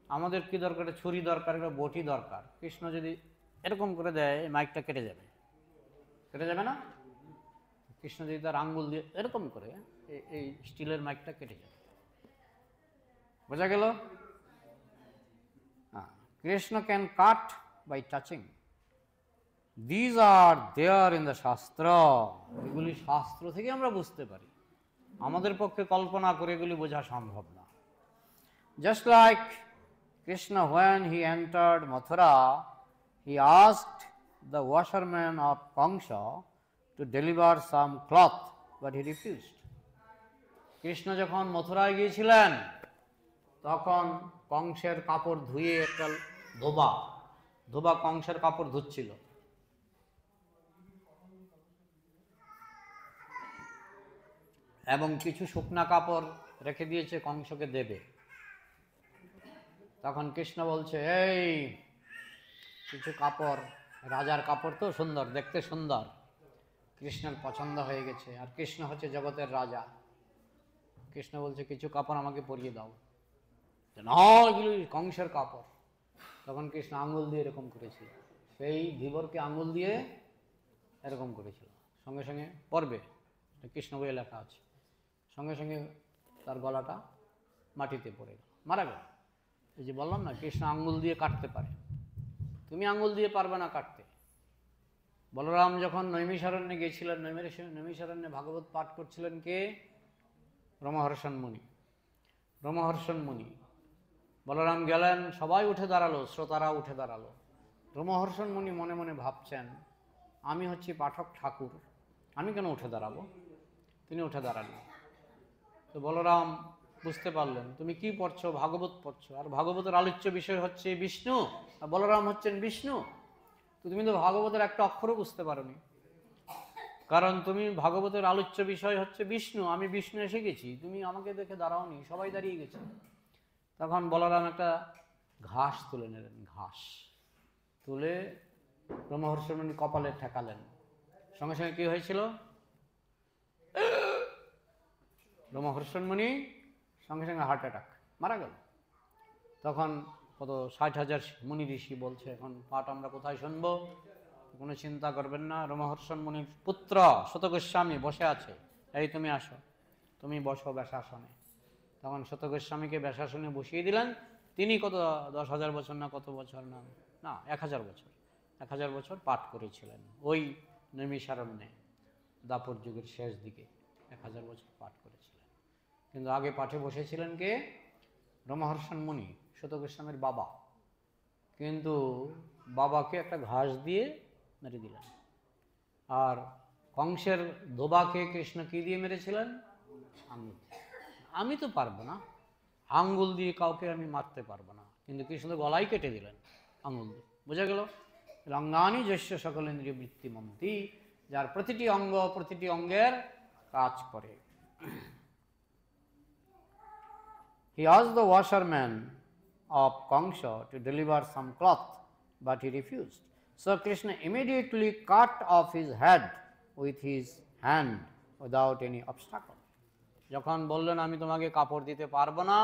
আমাদের কি দরকার? ছুরি দরকার, একটা বটি দরকার। কৃষ্ণ যদি এরকম করে দেয়, মাইকটা কেটে যাবে, কেটে যাবে না? কৃষ্ণ যদি তার আঙ্গুল দিয়ে এরকম করে, এই স্টিলের মাইকটা কেটে যাবে। বোঝা গেল? Krishna can cut by touching. These are there in the shastra. এগুলি শাস্ত্র থেকে আমরা বুঝতে পারি, আমাদের পক্ষে কল্পনা করে এগুলি বোঝা সম্ভব না। Just like Krishna, when he entered Mathura, he asked the washerman of Kangsha to deliver some cloth, but he refused. Krishna যখন মথুরায় গিয়েছিলেন, তখন কংসের কাপড় ধুয়ে একটা ধোবা কংসের কাপড় ধুচ্ছিল। এবং কিছু শুকনা কাপড় রেখে দিয়েছে কংসকে দেবে। তখন কৃষ্ণ বলছে, এই কিছু কাপড়, রাজার কাপড় তো সুন্দর, দেখতে সুন্দর, কৃষ্ণের পছন্দ হয়ে গেছে, আর কৃষ্ণ হচ্ছে জগতের রাজা। কৃষ্ণ বলছে কিছু কাপড় আমাকে পরিয়ে দাও। না, এগুলো কংসের কাপড়। তখন কৃষ্ণ আঙুল দিয়ে এরকম করেছিল, সেই ধীবরকে আঙুল দিয়ে এরকম করেছিল। সঙ্গে সঙ্গে পড়বে, কৃষ্ণ বইয়ে লেখা আছে, সঙ্গে সঙ্গে তার গলাটা মাটিতে পড়ে গেল, মারা গেল। এই যে বললাম না, কৃষ্ণ আঙুল দিয়ে কাটতে পারে, তুমি আঙুল দিয়ে পারবে না কাটতে। বলরাম যখন নৈমিষারণ্যে গিয়েছিলেন, নৈমিষারণ্যে ভাগবত পাঠ করছিলেন কে? রোমহর্ষণ মুনি। রোমহর্ষণ মুনি, বলরাম গেলেন, সবাই উঠে দাঁড়ালো, শ্রোতারা উঠে দাঁড়ালো। রোমহর্ষণ মুনি মনে মনে ভাবছেন, আমি হচ্ছি পাঠক ঠাকুর, আমি কেন উঠে দাঁড়াবো? তিনি উঠে দাঁড়ালেন। তো বলরাম বুঝতে পারলেন, তুমি কি পড়ছো? ভাগবত পড়ছো, আর ভাগবতের আলোচ্য বিষয় হচ্ছে বিষ্ণু, আর বলরাম হচ্ছেন বিষ্ণু। তো তুমি তো ভাগবতের একটা অক্ষরও বুঝতে পারোনি, কারণ তুমি ভাগবতের আলোচ্য বিষয় হচ্ছে বিষ্ণু, আমি বিষ্ণু এসে গেছি, তুমি আমাকে দেখে দাঁড়াওনি, সবাই দাঁড়িয়ে গেছে। তখন বলরাম একটা ঘাস তুলে নিলেন, ঘাস তুলে রোমহর্ষণ মুনি কপালে ঠেকালেন। সঙ্গে সঙ্গে কি হয়েছিল? রোমহর্ষণ মুনি সঙ্গে সঙ্গে হার্ট অ্যাটাক, মারা গেল। তখন কত 60,000 মুনি ঋষি বলছে, এখন পাঠ আমরা কোথায় শুনবো? কোনো চিন্তা করবেন না, রোমহর্ষণ মুনির পুত্র শত গোস্বামী বসে আছে, এই তুমি আসো, তুমি বসো ব্যাসাসনে। তখন শত গোস্বামীকে ব্যাসাসনে বসিয়ে দিলেন। তিনি কত 10,000 বছর না কত বছর, না না 1,000 বছর, 1,000 বছর পাঠ করেছিলেন ওই নৈমিষারণ্যে, দাপর যুগের শেষ দিকে 1,000 বছর পাঠ করেছিলেন। কিন্তু আগে পাঠে বসেছিলেন কে? রোমহর্ষণ মুনি, শত গোস্বামীর বাবা। কিন্তু বাবাকে একটা ঘাস দিয়ে মেরে দিলেন। আর কংসের ধোবাকে কৃষ্ণ কি দিয়ে মেরেছিলেন? আঙুল। আমি তো পারবো না, আঙ্গুল দিয়ে কাউকে আমি মারতে পারবো না, কিন্তু কৃষ্ণ গলাই কেটে দিলেন আঙুল দিয়ে। বোঝা গেল? অঙ্গানি যস্য সকলেন্দ্রিয় বৃত্তিমন্তি, যার প্রতিটি অঙ্গ প্রতিটি অঙ্গের কাজ করে। He asked the washerman of Kangsha to deliver some cloth, but he refused. So Krishna immediately cut off his head with his hand without any obstacle. যখন বললেন আমি তোমাকে কাপড় দিতে পারবো না,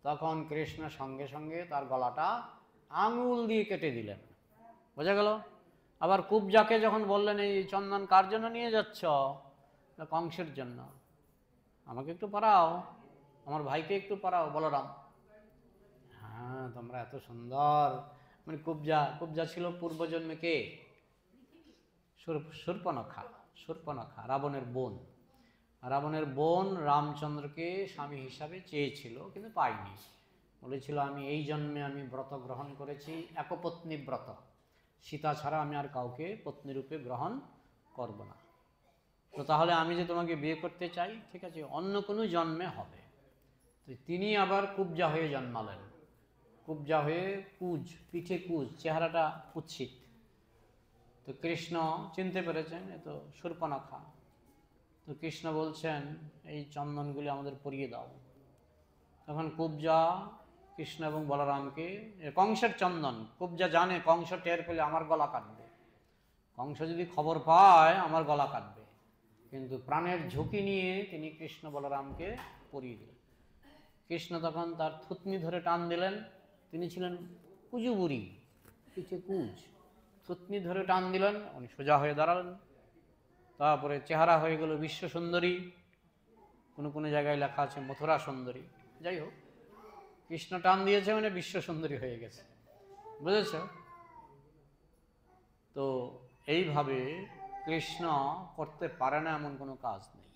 তখন কৃষ্ণ সঙ্গে সঙ্গে তার গলাটা আঙুল দিয়ে কেটে দিলেন। বোঝা গেল? আবার কুবজাকে যখন বললেন এই চন্দন কার জন্য নিয়ে যাচ্ছ? কংসের জন্য। আমাকে একটু পরাও, আমার ভাইকে একটু পরাও। বলরাম, হ্যাঁ তোমরা এত সুন্দর। মানে কুবজা ছিল পূর্বজন্মে কে? শূর্পণখা। শূর্পণখা রাবণের বোন। রাবণের বোন রামচন্দ্রকে স্বামী হিসাবে চেয়েছিল, কিন্তু পাইনি। বলেছিল আমি এই জন্মে আমি ব্রত গ্রহণ করেছি, একপত্নী ব্রত, সীতা ছাড়া আমি আর কাউকে পত্নীরূপে গ্রহণ করব না। তো তাহলে আমি যে তোমাকে বিয়ে করতে চাই, ঠিক আছে, অন্য কোনো জন্মে হবে। তো তিনি আবার কুবজা হয়ে জন্মালেন। কুবজা হয়ে কুজ, পিঠে কুজ, চেহারাটা কুৎসিত। তো কৃষ্ণ চিনতে পেরেছেন এ তো শূর্পণখা। তো কৃষ্ণ বলছেন এই চন্দনগুলি আমাদের পরিয়ে দাও। তখন কুবজা কৃষ্ণ এবং বলরামকে, কংসের চন্দন, কুবজা জানে কংস টের পেলে আমার গলা কাটবে, কংস যদি খবর পায় আমার গলা কাটবে, কিন্তু প্রাণের ঝুঁকি নিয়ে তিনি কৃষ্ণ বলরামকে পরিয়ে দিলেন। কৃষ্ণ তখন তার থুতনি ধরে টান দিলেন। তিনি ছিলেন কুজুবুড়ি, পিঠে কুজ, থুতনি ধরে টান দিলেন, উনি সোজা হয়ে দাঁড়ালেন। তারপরে চেহারা হয়ে গেল বিশ্ব সুন্দরী, কোনো কোনো জায়গায় লেখা আছে মথুরা সুন্দরী। যাই হোক, কৃষ্ণ টান দিয়েছে মানে বিশ্ব সুন্দরী হয়ে গেছে। বুঝেছ? তো এইভাবে কৃষ্ণ করতে পারে না এমন কোনো কাজ নেই।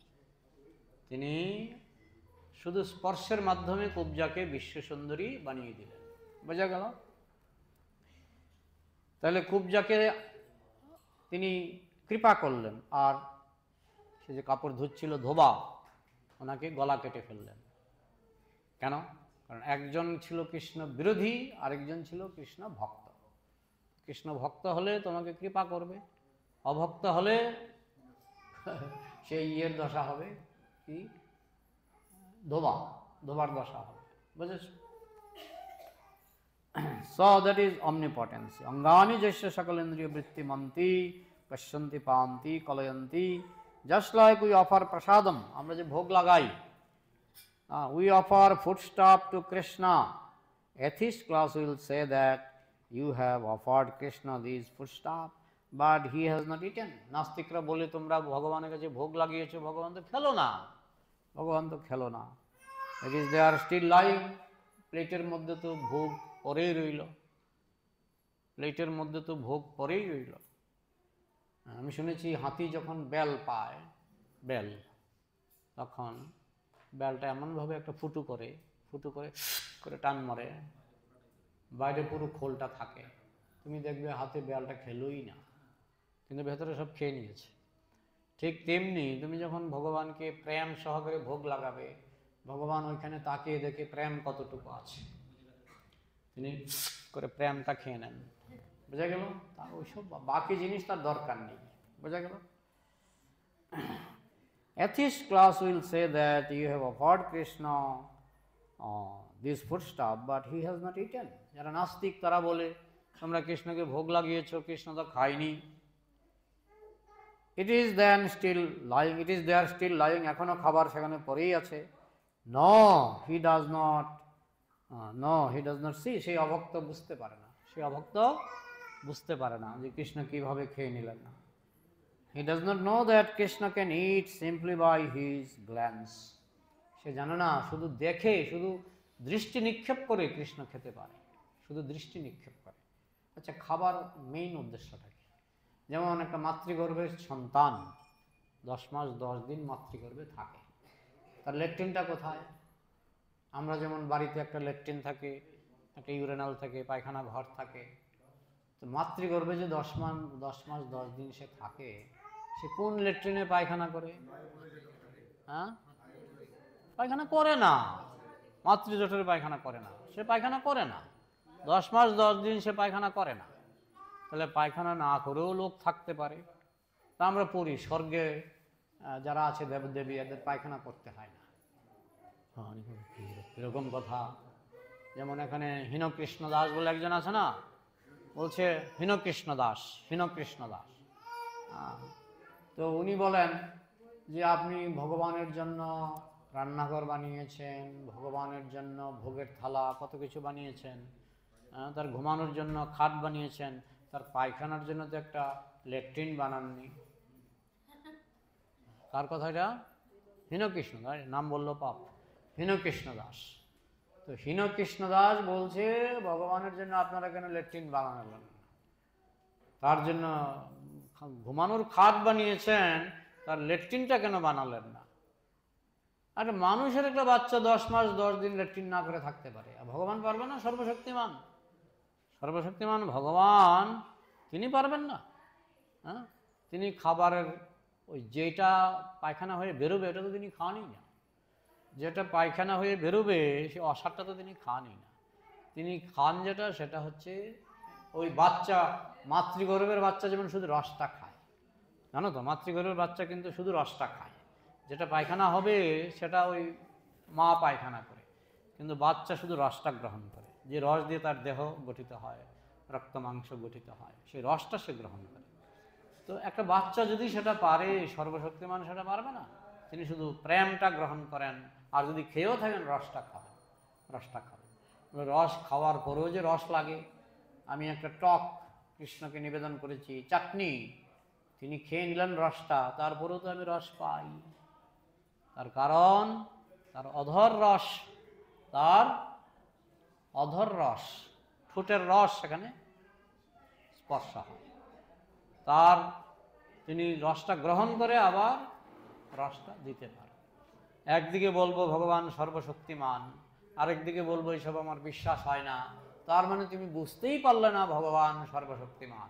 তিনি শুধু স্পর্শের মাধ্যমে কুবজাকে বিশ্ব সুন্দরী বানিয়ে দিলেন। বোঝা গেল? তাহলে কুবজাকে তিনি কৃপা করলেন, আর সে যে কাপড় ধুচ্ছিল ধোবা, ওনাকে গলা কেটে ফেললেন। কেন? কারণ একজন ছিল কৃষ্ণ বিরোধী, আরেকজন ছিল কৃষ্ণ ভক্ত। কৃষ্ণ ভক্ত হলে তোমাকে কৃপা করবে, অভক্ত হলে সেই ইয়ের দশা হবে, কি ধোবার দশা হবে। বুঝেছ? So that is omnipotence. Angani jasya sakal indriya vritti manti, পশ্যন্তি পান্তি কলয়ন্তি। Just like we offer prasadam, আমরা যে ভোগ লাগাই, we offer food stuff to Krishna. Atheist class will say that you have offered Krishna these food stuff, but he has not eaten. নাস্তিকরা বলে তোমরা ভগবানের কাছে ভোগ লাগিয়েছো, ভগবান তো খেলো না, ভগবান তো খেলো না। It is they are still lying. প্লেটের মধ্যে তো ভোগ পরেই রইল, প্লেটের মধ্যে তো ভোগ পরেই রইল। আমি শুনেছি হাতি যখন বেল পায়, বেল, তখন বেলটা এমনভাবে একটা ফুটো করে করে টান মারে, বাইরে পুরো খোলটা থাকে, তুমি দেখবে হাতে বেলটা খেলোই না, কিন্তু ভেতরে সব খেয়ে নিয়েছে। ঠিক তেমনি তুমি যখন ভগবানকে প্রেম সহকারে ভোগ লাগাবে, ভগবান ওইখানে তাকিয়ে দেখে প্রেম কতটুকু আছে, তিনি করে প্রেমটা খেয়ে নেন। বোঝা গেল? তা ওইসব বাকি জিনিস তার দরকার নেই। বোঝা গেল? Atheist class will say that you have offered Krishna this food stuff, but he has not eaten. যারা নাস্তিক তারা বলে তোমরা কৃষ্ণকে ভোগ লাগিয়েছো, কৃষ্ণ তো খায়নি। It is then still lying, it is there still lying, এখনো খাবার সেখানে পড়েই আছে। No, he does not, no, he does not see, সেই অভক্ত বুঝতে পারে না, সেই অভক্ত বুঝতে পারে না যে কৃষ্ণ কিভাবে খেয়ে নিলেন না। He does not know that Krishna can eat simply by his glance. সে জানে না, শুধু দেখে, শুধু দৃষ্টি নিক্ষেপ করে কৃষ্ণ খেতে পারে, শুধু দৃষ্টি নিক্ষেপ করে। আচ্ছা, খাবার মেইন উদ্দেশ্যটা কি? যেমন একটা মাতৃগর্ভের সন্তান 10 মাস 10 দিন মাতৃগর্ভে থাকে, তার লেট্রিনটা কোথায়? আমরা যেমন বাড়িতে একটা লেট্রিন থাকে, একটা ইউরেনাল থাকে, পায়খানা ঘর থাকে, তো মাতৃগর্ভে যে 10 মাস 10 দিন সে থাকে, সে কোন লেট্রিনে পায়খানা করে? হ্যাঁ, পায়খানা করে না, মাতৃজঠরে পায়খানা করে না, সে পায়খানা করে না, 10 মাস 10 দিন সে পায়খানা করে না। তাহলে পায়খানা না করেও লোক থাকতে পারে। তা আমরা পড়ি স্বর্গে যারা আছে দেবদেবী, এদের পায়খানা করতে হয় না, এরকম কথা। যেমন এখানে হীনকৃষ্ণ দাস বলে একজন আছে না, বলছে হীনকৃষ্ণ দাস, তো উনি বলেন যে আপনি ভগবানের জন্য রান্নাঘর বানিয়েছেন, ভগবানের জন্য ভোগের থালা কত কিছু বানিয়েছেন, তার ঘুমানোর জন্য খাট বানিয়েছেন, তার পায়খানার জন্য তো একটা ল্যাট্রিন বানাননি। কার কথা এটা? হীনকৃষ্ণ দাস, নাম বললো পাপ, হীনকৃষ্ণ দাস। তো হীনকৃষ্ণ দাস বলছে ভগবানের জন্য আপনারা কেন ল্যাট্রিন বানালেন, তার জন্য ঘুমানোর খাট বানিয়েছেন, তার ল্যাট্রিনটা কেন বানালেন না? আরে মানুষের একটা বাচ্চা 10 মাস 10 দিন ল্যাট্রিন না করে থাকতে পারে, আর ভগবান পারবে না? সর্বশক্তিমান, সর্বশক্তিমান ভগবান, তিনি পারবেন না? হ্যাঁ, তিনি খাবারের ওই যেটা পায়খানা হয়ে বেরোবে এটা তো তিনি খানই না, যেটা পায়খানা হয়ে বেরোবে সে অসারটা তো তিনি খানই না। তিনি খান যেটা, সেটা হচ্ছে ওই বাচ্চা, মাতৃগর্ভের বাচ্চা যেমন শুধু রসটা খায়, জানো তো, মাতৃগর্ভের বাচ্চা কিন্তু শুধু রসটা খায়, যেটা পায়খানা হবে সেটা ওই মা পায়খানা করে, কিন্তু বাচ্চা শুধু রসটা গ্রহণ করে, যে রস দিয়ে তার দেহ গঠিত হয়, রক্ত মাংস গঠিত হয়, সেই রসটা সে গ্রহণ করে। তো একটা বাচ্চা যদি সেটা পারে, সর্বশক্তিমান সেটা পারবে না? তিনি শুধু প্রেমটা গ্রহণ করেন, আর যদি খেয়েও থাকেন রসটা খাবেন, রসটা খাবেন। রস খাওয়ার পরেও যে রস লাগে, আমি একটা টক কৃষ্ণকে নিবেদন করেছি, চাটনি, তিনি খেয়ে নিলেন রসটা, তারপরেও তো আমি রস পাই। তার কারণ তার অধর রস, তার অধর রস, ঠোঁটের রস সেখানে স্পর্শ হয়, তার তিনি রসটা গ্রহণ করে আবার রসটা দিতে পারে। একদিকে বলবো ভগবান সর্বশক্তিমান, আরেকদিকে বলবো এইসব আমার বিশ্বাস হয় না, তার মানে তুমি বুঝতেই পারলে না ভগবান সর্বশক্তিমান,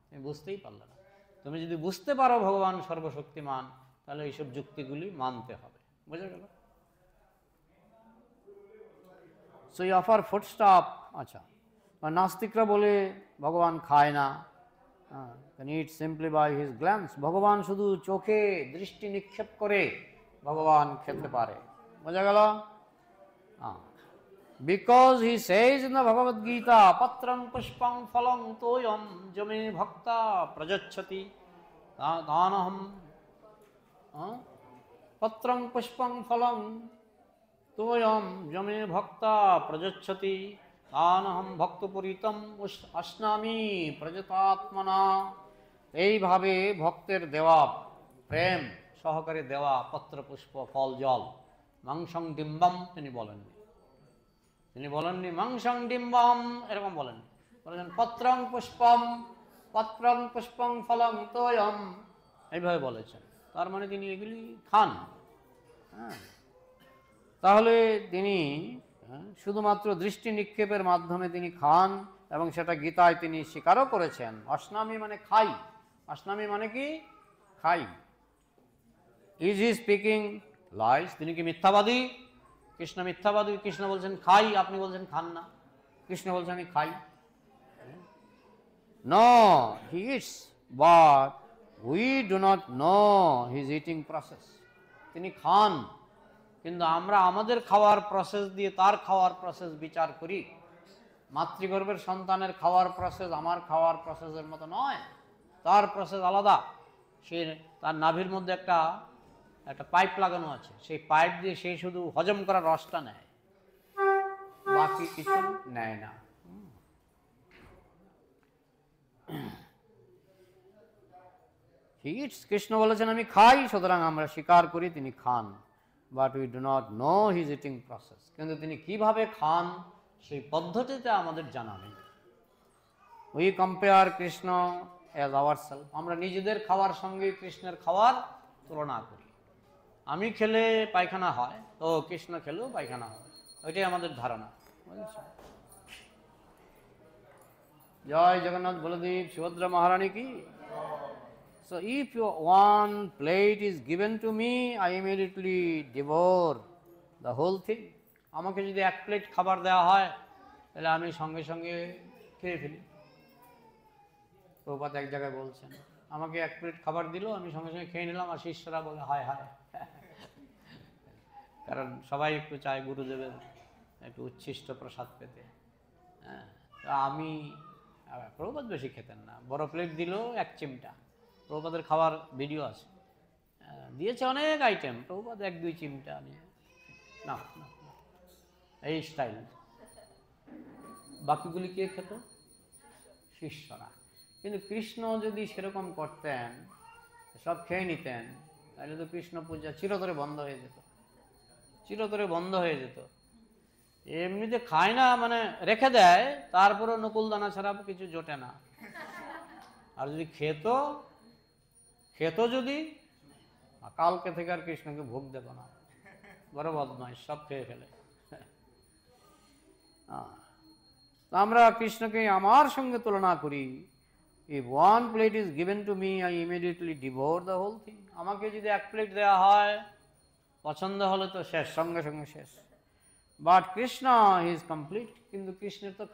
তুমি বুঝতেই পারলে না। তুমি যদি বুঝতে পারো ভগবান সর্বশক্তিমান, তাহলে এইসব যুক্তিগুলি মানতে হবে। বুঝে গেল? সো এই অফার ফুডস্টপ। আচ্ছা, নাস্তিকরা বলে ভগবান খায় না, eat simply by his glance, ভগবান শুধু চোখে দৃষ্টি নিক্ষেপ করে ভগবান খেতে পারে। বোঝা গেল? Because he says in the Bhagavad Gita, পত্রং পুষ্পং ফলং তোয়ম যমে ভক্তা প্রযচ্ছতি তানহম পত্রং পুষ্পং ফলং তোয়ম যমে ভক্তা প্রযচ্ছতি তানহম ভক্তপুরিতম অশ্নামি প্রজতাত্মনা। এইভাবে ভক্তের দেওয়া, প্রেম সহকারে দেওয়া পত্র পুষ্প ফল জল, মাংসং ডিম্বম তিনি বলেননি, তিনি বলেননি মাংসং ডিম্বম, এরকম বলেননি, বলেছেন পত্রং পুষ্পং ফলং তোয়ম, এইভাবে বলেছেন। তার মানে তিনি এগুলি খান। হ্যাঁ, তাহলে তিনি শুধুমাত্র দৃষ্টি নিক্ষেপের মাধ্যমে তিনি খান, এবং সেটা গীতায় তিনি স্বীকারও করেছেন। অশ্নামি মানে খাই, অশ্নামি মানে কি খাই। Is he speaking lies? তিনি কি মিথ্যাবাদী? কৃষ্ণ মিথ্যাবাদী? কৃষ্ণ বলছেন খাই, আপনি বলছেন খান না। কৃষ্ণ বলছেন আমি খাই। No, he eats, but we do not know his eating process. তিনি খান, কিন্তু আমরা আমাদের খাওয়ার প্রসেস দিয়ে তার খাওয়ার প্রসেস বিচার করি। মাতৃগর্ভের সন্তানের খাওয়ার প্রসেস আমার খাওয়ার প্রসেসের মতো নয়, তার প্রসেস আলাদা। সে তার নাভির মধ্যে একটা পাইপ লাগানো আছে, সেই পাইপ দিয়ে সে শুধু হজম করার রসটা নেয়, বাকি কিছু নেয় না। কৃষ্ণ বলেছেন আমি খাই, সুতরাং আমরা স্বীকার করি তিনি খান, but we do not know his eating process. কিন্তু তিনি কিভাবে খান সেই পদ্ধতিতে আমাদের জানা নেই। We compare Krishna as ourselves. আমরা নিজেদের খাওয়ার সঙ্গে কৃষ্ণের খাওয়ার তুলনা করি। আমি খেলে পায়খানা হয়, তো কৃষ্ণ খেলেও পায়খানা হয়, ওইটাই আমাদের ধারণা। বুঝেছেন? জয় জগন্নাথ বলদেব সুভদ্রা মহারানী কি। So if one plate is given to me, I immediately devour the whole thing. আমাকে যদি এক প্লেট খাবার দেওয়া হয়, তাহলে আমি সঙ্গে সঙ্গে খেয়ে ফেলি। প্রভুপাদ এক জায়গায় বলছেন, আমাকে এক প্লেট খাবার দিল, আমি সঙ্গে সঙ্গে খেয়ে নিলাম, আর শিষ্যরা বলে হায় হায়। কারণ সবাই একটু চায় গুরুদেবের একটু উচ্ছিষ্ট প্রসাদ পেতে। হ্যাঁ, আমি, প্রভুপাদ বেশি খেতেন না, বড় প্লেট দিল এক চিমটা। প্রভুপাদের খাওয়ার ভিডিও আছে, দিয়েছে অনেক আইটেম, প্রভুপাদ এক দুই চিমটা নিয়ে না, এই স্টাইল। বাকিগুলি কে খেত? শিষ্যরা। কিন্তু কৃষ্ণ যদি সেরকম করতেন, সব খেয়ে নিতেন, তাহলে তো কৃষ্ণ পূজা চিরতরে বন্ধ হয়ে যেত, চিরতরে বন্ধ হয়ে যেত। এমনিতে খায় না, মানে রেখে দেয়, তারপরও নকুল দানা ছাড়া কিছু জোটে না। আর যদি খেত যদি, কালকে থেকে আর কৃষ্ণকে ভোগ দেব না, বড় বদমাইশ, সব খেয়ে ফেলে। আমরা কৃষ্ণকে আমার সঙ্গে তুলনা করি। If one plate is given to me, I immediately devour the whole thing. আমাকে যদি এক প্লেট দেওয়া হয়, পছন্দ হলে তো শেষ, সঙ্গে সঙ্গে শেষ। But Krishna he is complete. কিন্তু কৃষ্ণের তো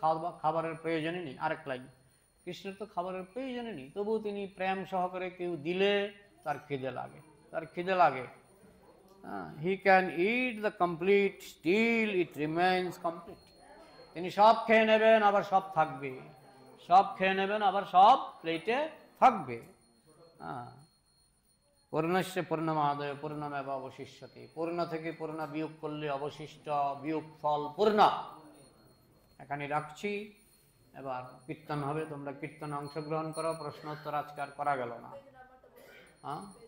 খাবারের প্রয়োজনই নেই। আরেক লাইন, কৃষ্ণের তো খাবারের প্রয়োজনই নেই, তবুও তিনি প্রেম সহকারে কেউ দিলে তার খিদে লাগে, তার খিদে লাগে। He can eat the complete, still it remains complete. তিনি সব খেয়ে নেবেন, আবার সব থাকবে, সব খেয়ে নেবেন, আবার সব প্লেটে থাকবে। পূর্ণস্য পূর্ণমাদায় পূর্ণমেব অবশিষ্যতে। পূর্ণ থেকে পূর্ণ বিয়োগ করলে অবশিষ্ট বিয়োগ ফল পূর্ণ। এখানে রাখছি, এবার কীর্তন হবে, তোমরা কীর্তনে অংশগ্রহণ করো। প্রশ্ন উত্তর আজকে আর করা গেল না।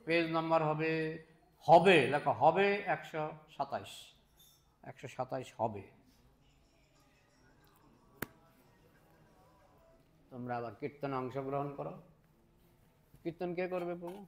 পেজ নাম্বার হবে লেখা হবে 127, 127 হবে। তোমরা আবার কীর্তনে অংশগ্রহণ করো। কীর্তন কে করবে প্রভু?